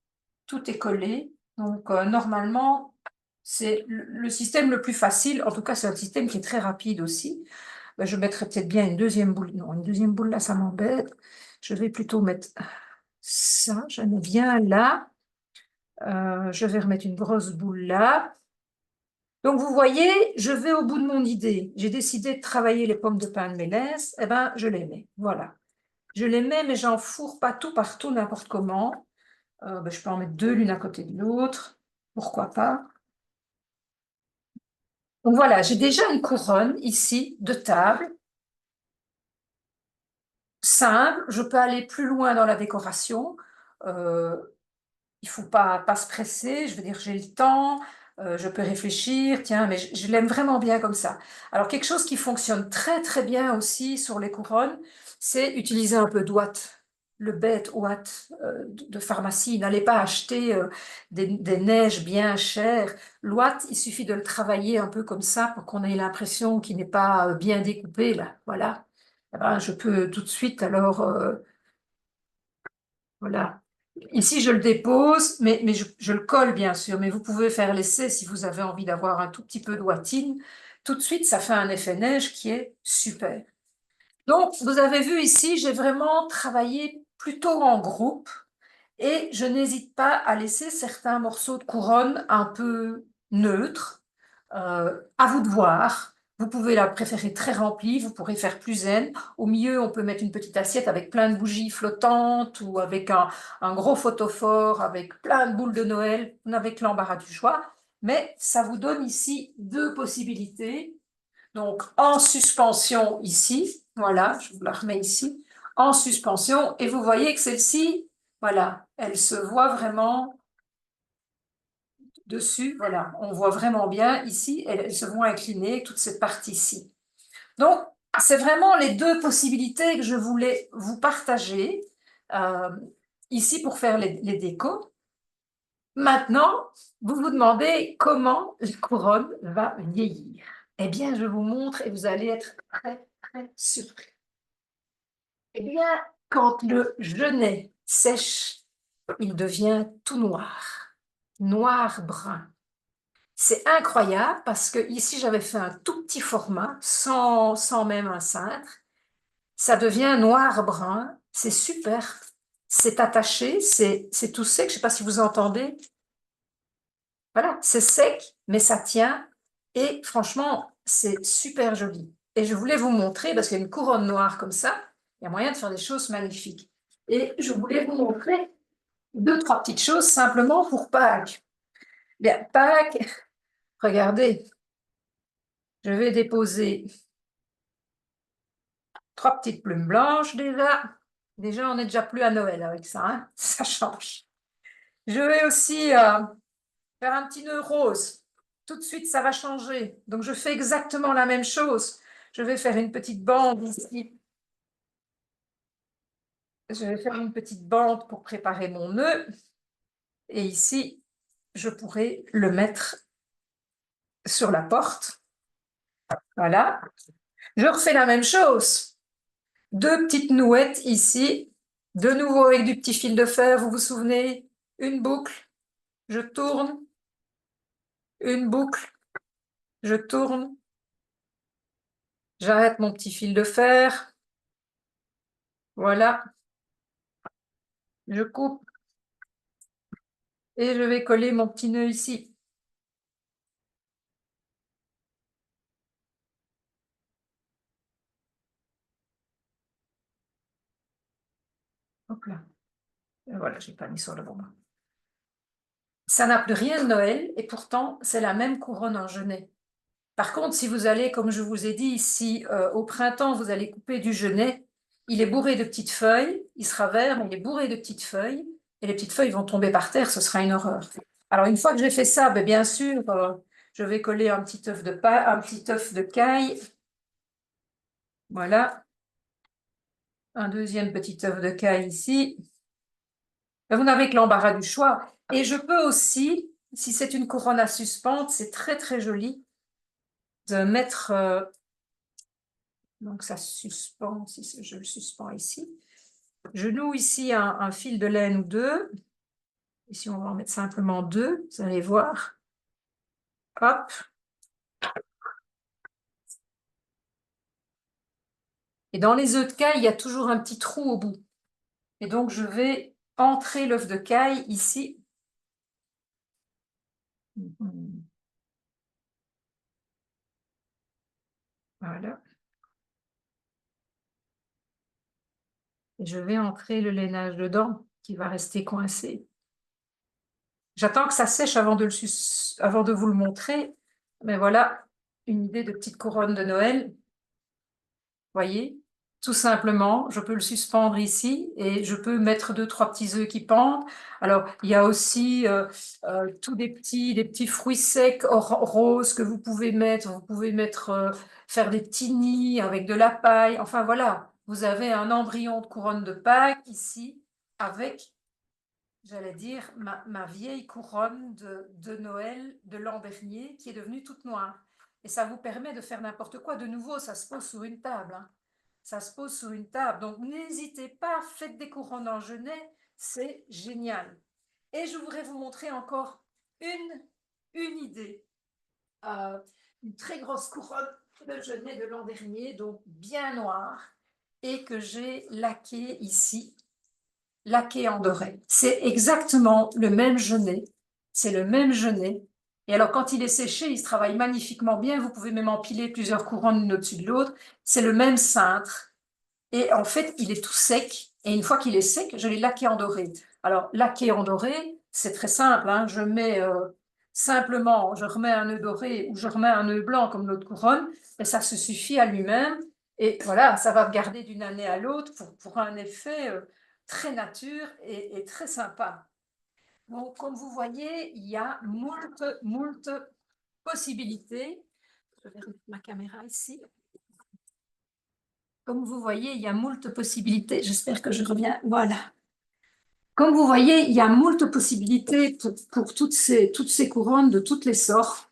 [SPEAKER 1] Tout est collé. Donc, normalement, c'est le système le plus facile. En tout cas, c'est un système qui est très rapide aussi. Je mettrai peut-être bien une deuxième boule. Non, une deuxième boule là, ça m'embête. Je vais plutôt mettre ça. J'en ai bien là. Je vais remettre une grosse boule là. Donc, vous voyez, je vais au bout de mon idée. J'ai décidé de travailler les pommes de pin de Mélès. Eh bien, je les mets. Voilà. Je les mets, mais j'en fourre pas tout partout, n'importe comment. Je peux en mettre 2 l'une à côté de l'autre. Pourquoi pas? Donc voilà, j'ai déjà une couronne ici de table. Simple, je peux aller plus loin dans la décoration. Il ne faut pas se presser, je veux dire, j'ai le temps, je peux réfléchir, tiens, mais je l'aime vraiment bien comme ça. Alors, quelque chose qui fonctionne très bien aussi sur les couronnes, c'est utiliser un peu d'ouate, le bête ouate de pharmacie. N'allez pas acheter des neiges bien chères. L'ouate, il suffit de le travailler un peu comme ça pour qu'on ait l'impression qu'il n'est pas bien découpé, là, voilà. Eh ben, je peux tout de suite, alors, voilà. Ici, je le dépose, mais je le colle, bien sûr. Mais vous pouvez faire l'essai si vous avez envie d'avoir un tout petit peu de ouatine. tout de suite, ça fait un effet neige qui est super. Donc, vous avez vu ici, j'ai vraiment travaillé plutôt en groupe et je n'hésite pas à laisser certains morceaux de couronne un peu neutres. À vous de voir. Vous pouvez la préférer très remplie, vous pourrez faire plus zen. Au milieu, on peut mettre une petite assiette avec plein de bougies flottantes ou avec un gros photophore, avec plein de boules de Noël. Vous n'avez que l'embarras du choix. Mais ça vous donne ici deux possibilités. Donc, en suspension ici, voilà, je vous la remets ici, en suspension, et vous voyez que celle-ci, voilà, elle se voit vraiment dessus, voilà, on voit vraiment bien ici, elle se voit incliner, toute cette partie-ci. Donc, c'est vraiment les deux possibilités que je voulais vous partager ici pour faire les décos. Maintenant, vous vous demandez comment la couronne va vieillir. Eh bien, je vous montre et vous allez être très, très surpris. Eh bien, quand le genêt sèche, il devient tout noir, noir-brun. C'est incroyable parce que ici, j'avais fait un tout petit format, sans même un cintre. Ça devient noir-brun, c'est super. C'est attaché, c'est tout sec. Je ne sais pas si vous entendez. Voilà, c'est sec, mais ça tient. Et franchement, c'est super joli. Et je voulais vous montrer, parce qu'il y a une couronne noire comme ça, il y a moyen de faire des choses magnifiques. Et je voulais vous montrer deux, trois petites choses simplement pour Pâques. Bien, Pâques, regardez, je vais déposer trois petites plumes blanches déjà. Déjà, on n'est déjà plus à Noël avec ça, hein. Ça change. Je vais aussi faire un petit nœud rose. Tout de suite, ça va changer. Donc, je fais exactement la même chose. Je vais faire une petite bande ici. Je vais faire une petite bande pour préparer mon nœud. Et ici, je pourrais le mettre sur la porte. Voilà. Je refais la même chose. Deux petites nouettes ici. De nouveau avec du petit fil de fer, vous vous souvenez? Une boucle, je tourne. Une boucle, je tourne. J'arrête mon petit fil de fer. Voilà. Je coupe. Et je vais coller mon petit nœud ici. Hop là. Et voilà, je n'ai pas mis sur le bon bras. Ça n'a plus rien de Noël et pourtant, c'est la même couronne en genêt. Par contre, si vous allez, comme je vous ai dit ici, au printemps, vous allez couper du genêt, il est bourré de petites feuilles, il sera vert, mais il est bourré de petites feuilles, et les petites feuilles vont tomber par terre, ce sera une horreur. Alors, une fois que j'ai fait ça, ben, bien sûr, je vais coller un petit œuf de caille. Voilà. Un deuxième petit œuf de caille ici. Vous n'avez que l'embarras du choix. Et je peux aussi, si c'est une couronne à suspendre, c'est très très joli de mettre, donc ça suspend, si je le suspends ici. Je noue ici un fil de laine ou deux. Ici, on va en mettre simplement deux, vous allez voir. Hop. Et dans les œufs de caille, il y a toujours un petit trou au bout. Et donc, je vais entrer l'œuf de caille ici. Voilà. Et je vais entrer le lainage dedans, qui va rester coincé. J'attends que ça sèche avant de vous le montrer. Mais voilà, une idée de petite couronne de Noël. Voyez, tout simplement, je peux le suspendre ici et je peux mettre deux, trois petits œufs qui pendent. Alors, il y a aussi tous des petits fruits secs roses que vous pouvez mettre. Vous pouvez mettre, faire des petits nids avec de la paille. Enfin, voilà, vous avez un embryon de couronne de Pâques ici avec, j'allais dire, ma vieille couronne de Noël de l'an dernier qui est devenue toute noire. Et ça vous permet de faire n'importe quoi. De nouveau, ça se pose sur une table, hein. Ça se pose sur une table. Donc, n'hésitez pas, faites des couronnes en genêt, c'est génial. Et je voudrais vous montrer encore une idée. une très grosse couronne de genêt de l'an dernier, donc bien noire, et que j'ai laqué ici, laqué en doré. C'est exactement le même genêt, c'est le même genêt. Et alors, quand il est séché, il se travaille magnifiquement bien. Vous pouvez même empiler plusieurs couronnes l'une au-dessus de l'autre. C'est le même cintre. Et en fait, il est tout sec. Et une fois qu'il est sec, je l'ai laqué en doré. Alors, laquer en doré, c'est très simple, hein. Je mets simplement, je remets un nœud doré ou je remets un nœud blanc comme l'autre couronne, et ça se suffit à lui-même. Et voilà, ça va garder d'une année à l'autre pour un effet très nature et très sympa. Donc, comme vous voyez, il y a moult possibilités. Je vais remettre ma caméra ici. Comme vous voyez, il y a moult possibilités. J'espère que je reviens. Voilà. Comme vous voyez, il y a moult possibilités pour toutes ces couronnes de toutes les sortes.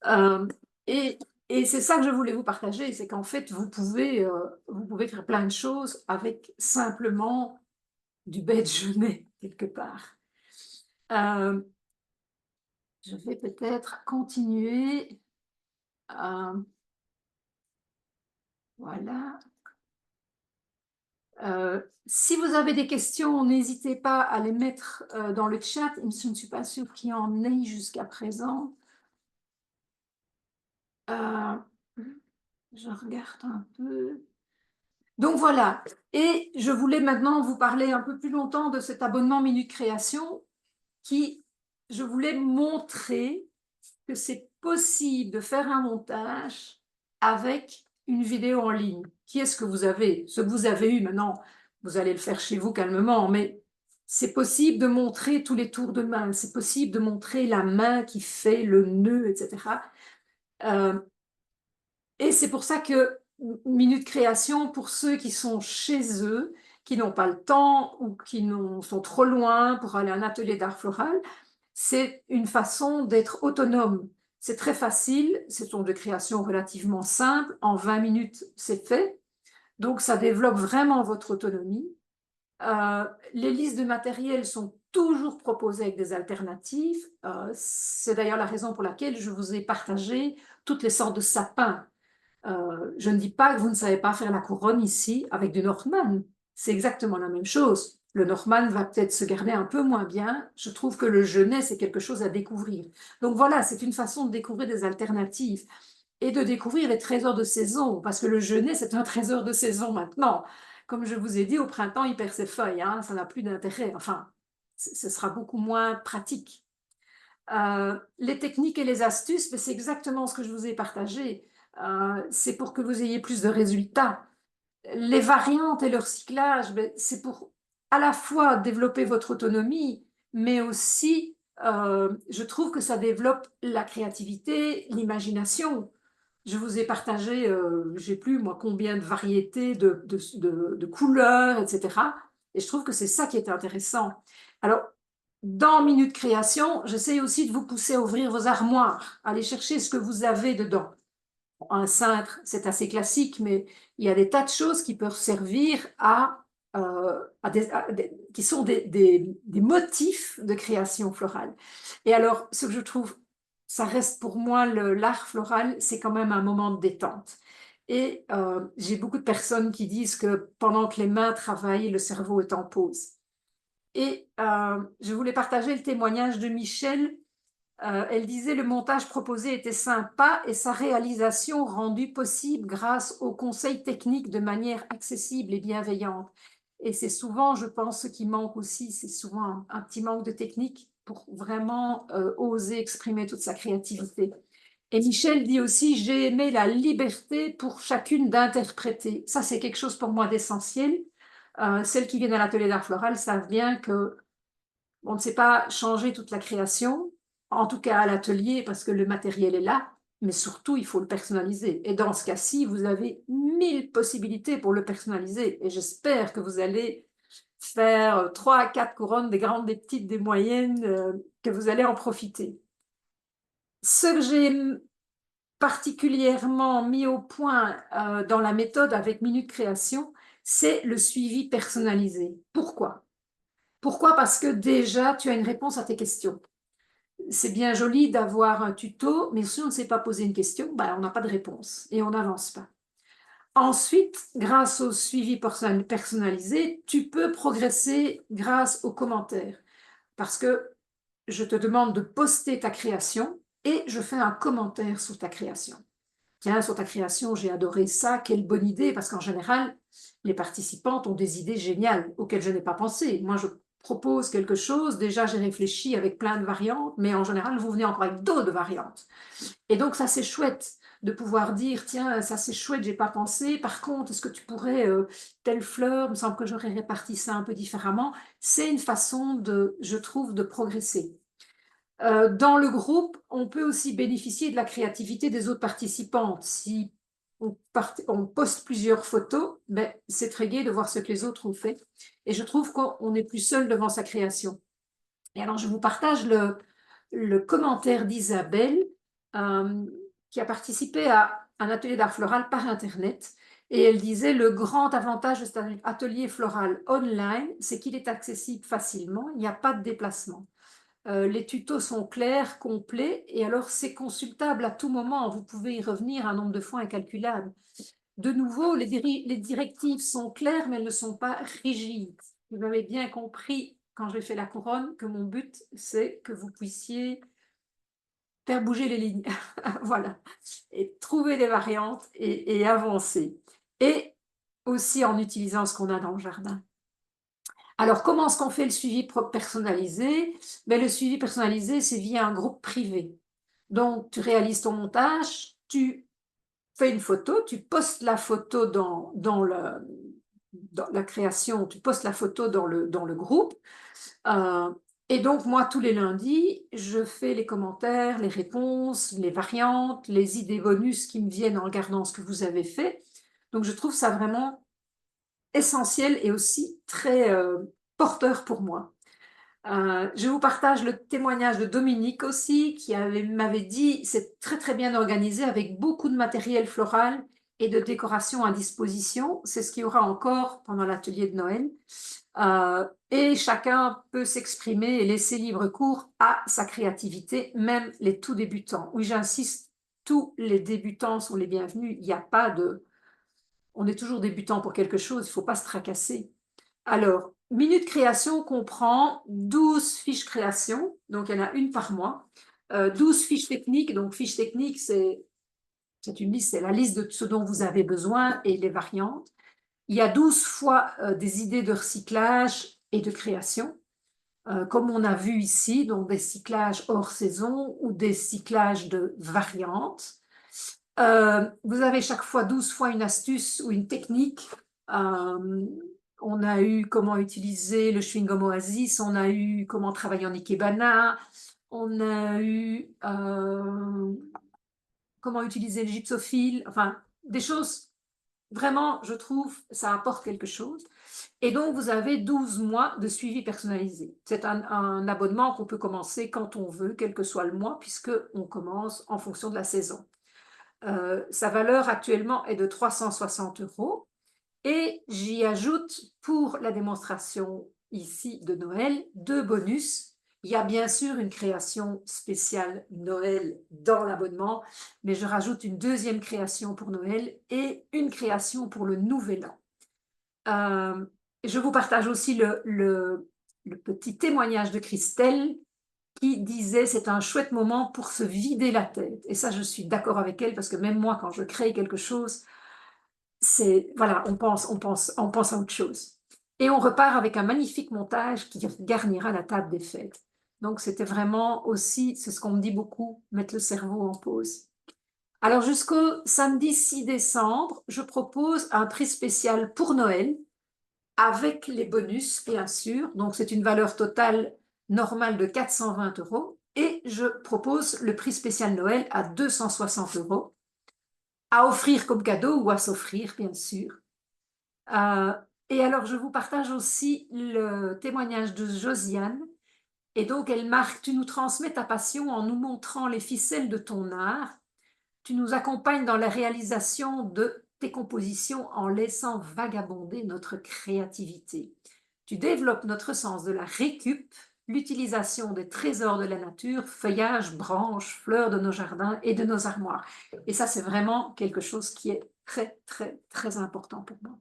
[SPEAKER 1] Euh, et et c'est ça que je voulais vous partager, c'est qu'en fait, vous pouvez faire plein de choses avec simplement du bête genêt, quelque part. Je vais peut-être continuer. Voilà. Si vous avez des questions, n'hésitez pas à les mettre dans le chat. Je ne suis pas sûre qu'il y en ait jusqu'à présent. Je regarde un peu. Donc voilà. Et je voulais maintenant vous parler un peu plus longtemps de cet abonnement Minute Création qui, je voulais montrer que c'est possible de faire un montage avec une vidéo en ligne. Qui est-ce que vous avez? Ce que vous avez eu maintenant, vous allez le faire chez vous calmement, mais c'est possible de montrer tous les tours de main, c'est possible de montrer la main qui fait le nœud, etc. Et c'est pour ça que Minute Création, pour ceux qui sont chez eux, qui n'ont pas le temps ou qui sont trop loin pour aller à un atelier d'art floral, c'est une façon d'être autonome. C'est très facile, ce sont des créations relativement simples, en 20 minutes c'est fait, donc ça développe vraiment votre autonomie. Les listes de matériel sont toujours proposées avec des alternatives. C'est d'ailleurs la raison pour laquelle je vous ai partagé toutes les sortes de sapins. Je ne dis pas que vous ne savez pas faire la couronne ici avec du Norman. C'est exactement la même chose. Le Norman va peut-être se garder un peu moins bien. Je trouve que le genêt, c'est quelque chose à découvrir. Donc voilà, c'est une façon de découvrir des alternatives et de découvrir les trésors de saison, parce que le genêt, c'est un trésor de saison maintenant. Comme je vous ai dit, au printemps, il perd ses feuilles, hein, ça n'a plus d'intérêt. Enfin, ce sera beaucoup moins pratique. Les techniques et les astuces, c'est exactement ce que je vous ai partagé. C'est pour que vous ayez plus de résultats. Les variantes et leur cyclage, c'est pour à la fois développer votre autonomie, mais aussi, je trouve que ça développe la créativité, l'imagination. Je vous ai partagé, j'ai plus moi combien de variétés de couleurs, etc. Et je trouve que c'est ça qui est intéressant. Alors, dans Minute Création, j'essaie aussi de vous pousser à ouvrir vos armoires, à aller chercher ce que vous avez dedans. Un cintre, c'est assez classique, mais il y a des tas de choses qui peuvent servir qui sont des motifs de création florale. Et alors, ce que je trouve, ça reste pour moi l'art floral, c'est quand même un moment de détente. Et j'ai beaucoup de personnes qui disent que pendant que les mains travaillent, le cerveau est en pause. Et je voulais partager le témoignage de Michel. Elle disait le montage proposé était sympa et sa réalisation rendue possible grâce aux conseils techniques de manière accessible et bienveillante. Et c'est souvent, je pense, ce qui manque aussi, c'est souvent un petit manque de technique pour vraiment oser exprimer toute sa créativité. Et Michel dit aussi, j'ai aimé la liberté pour chacune d'interpréter. Ça, c'est quelque chose pour moi d'essentiel. Celles qui viennent à l'atelier d'art floral savent bien que on ne sait pas changer toute la création, en tout cas à l'atelier, parce que le matériel est là, mais surtout, il faut le personnaliser. Et dans ce cas-ci, vous avez 1000 possibilités pour le personnaliser. Et j'espère que vous allez faire 3 à 4 couronnes, des grandes, des petites, des moyennes, que vous allez en profiter. Ce que j'ai particulièrement mis au point dans la méthode avec Minute Création, c'est le suivi personnalisé. Pourquoi? Pourquoi? Parce que déjà, tu as une réponse à tes questions. c'est bien joli d'avoir un tuto, mais si on ne sait pas poser une question, ben, on n'a pas de réponse et on n'avance pas. Ensuite, grâce au suivi personnalisé, tu peux progresser grâce aux commentaires. Parce que je te demande de poster ta création et je fais un commentaire sur ta création. Tiens, sur ta création, j'ai adoré ça, quelle bonne idée, parce qu'en général, les participantes ont des idées géniales auxquelles je n'ai pas pensé. Moi, je propose quelque chose, déjà j'ai réfléchi avec plein de variantes, mais en général, vous venez encore avec d'autres variantes. Et donc, ça, c'est chouette de pouvoir dire, tiens, ça, c'est chouette, j'ai pas pensé. Par contre, est-ce que tu pourrais, telle fleur, il me semble que j'aurais réparti ça un peu différemment. C'est une façon de, je trouve, de progresser. Dans le groupe, on peut aussi bénéficier de la créativité des autres participantes. Si on poste plusieurs photos, ben, c'est très gai de voir ce que les autres ont fait. Et je trouve qu'on n'est plus seul devant sa création. Et alors, je vous partage le commentaire d'Isabelle, euh, qui a participé à un atelier d'art floral par Internet. Et elle disait, le grand avantage de cet atelier floral online, c'est qu'il est accessible facilement, il n'y a pas de déplacement. Les tutos sont clairs, complets, et alors c'est consultable à tout moment. Vous pouvez y revenir un nombre de fois incalculable. De nouveau, les directives sont claires, mais elles ne sont pas rigides. Vous m'avez bien compris, quand j'ai fait la couronne, que mon but, c'est que vous puissiez faire bouger les lignes. Voilà. Et trouver des variantes et avancer. Et aussi en utilisant ce qu'on a dans le jardin. Alors, comment est-ce qu'on fait le suivi personnalisé? Ben, le suivi personnalisé, c'est via un groupe privé. Donc, tu réalises ton montage, tu fais une photo, tu postes la photo dans la création, tu postes la photo dans le groupe. Euh, et donc, moi, tous les lundis, je fais les commentaires, les réponses, les variantes, les idées bonus qui me viennent en regardant ce que vous avez fait. Donc, je trouve ça vraiment essentiel et aussi très porteur pour moi. Je vous partage le témoignage de Dominique aussi, qui m'avait dit c'est très très bien organisé avec beaucoup de matériel floral et de décoration à disposition. C'est ce qu'il y aura encore pendant l'atelier de Noël. Et chacun peut s'exprimer et laisser libre cours à sa créativité, même les tout débutants. Oui, j'insiste, tous les débutants sont les bienvenus. Il n'y a pas de... On est toujours débutant pour quelque chose, il ne faut pas se tracasser. Alors, Minute Création comprend 12 fiches création, donc il y en a une par mois, 12 fiches techniques, donc fiches techniques, c'est une liste, c'est la liste de ce dont vous avez besoin et les variantes. Il y a 12 fois des idées de recyclage et de création, comme on a vu ici, donc des cyclages hors saison ou des cyclages de variantes. Vous avez chaque fois 12 fois une astuce ou une technique. On a eu comment utiliser le chewing-gum Oasis, on a eu comment travailler en ikebana, on a eu comment utiliser le gypsophile, enfin des choses vraiment, je trouve, ça apporte quelque chose. Et donc, vous avez 12 mois de suivi personnalisé. C'est un abonnement qu'on peut commencer quand on veut, quel que soit le mois, puisqu'on commence en fonction de la saison. Sa valeur actuellement est de 360 € et j'y ajoute pour la démonstration ici de Noël 2 bonus. Il y a bien sûr une création spéciale Noël dans l'abonnement, mais je rajoute une deuxième création pour Noël et une création pour le Nouvel An. Je vous partage aussi le petit témoignage de Christelle qui disait c'est un chouette moment pour se vider la tête. Et ça, je suis d'accord avec elle parce que même moi, quand je crée quelque chose, c'est voilà, on pense à autre chose. Et on repart avec un magnifique montage qui garnira la table des fêtes. Donc c'était vraiment aussi, c'est ce qu'on me dit beaucoup, mettre le cerveau en pause. Alors jusqu'au samedi 6 décembre, je propose un prix spécial pour Noël avec les bonus, bien sûr. Donc, c'est une valeur totale normale de 420 € et je propose le prix spécial Noël à 260 € à offrir comme cadeau ou à s'offrir, bien sûr. Et alors, je vous partage aussi le témoignage de Josiane. Et donc, elle marque, tu nous transmets ta passion en nous montrant les ficelles de ton art. Tu nous accompagnes dans la réalisation de tes compositions en laissant vagabonder notre créativité. Tu développes notre sens de la récup l'utilisation des trésors de la nature, feuillages, branches, fleurs de nos jardins et de nos armoires. Et ça, c'est vraiment quelque chose qui est très, très, très important pour moi.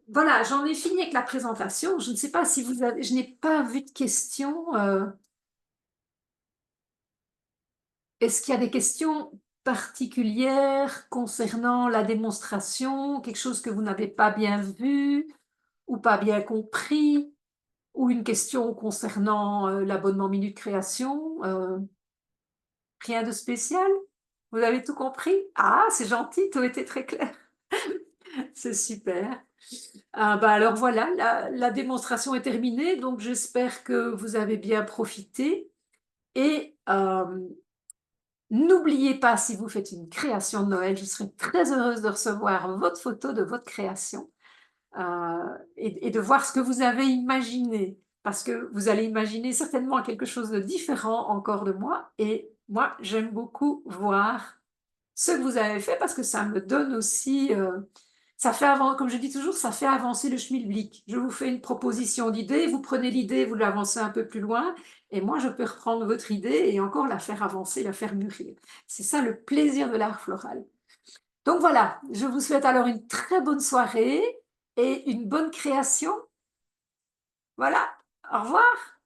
[SPEAKER 1] Voilà, j'en ai fini avec la présentation. Je ne sais pas si vous avez, je n'ai pas vu de questions. Est-ce qu'il y a des questions particulières concernant la démonstration, quelque chose que vous n'avez pas bien vu ou pas bien compris, ou une question concernant l'abonnement Minute Création? Rien de spécial? Vous avez tout compris? Ah, c'est gentil, tout était très clair. C'est super. Ah, bah alors voilà, la démonstration est terminée, donc j'espère que vous avez bien profité. Et n'oubliez pas, si vous faites une création de Noël, je serai très heureuse de recevoir votre photo de votre création et de voir ce que vous avez imaginé, parce que vous allez imaginer certainement quelque chose de différent encore de moi. Et moi, j'aime beaucoup voir ce que vous avez fait parce que ça me donne aussi, ça fait avancer, comme je dis toujours, ça fait avancer le schmilblick. Je vous fais une proposition d'idée, vous prenez l'idée, vous l'avancez un peu plus loin, et moi je peux reprendre votre idée et encore la faire avancer, la faire mûrir. C'est ça le plaisir de l'art floral. Donc voilà, je vous souhaite alors une très bonne soirée et une bonne création. Voilà, au revoir.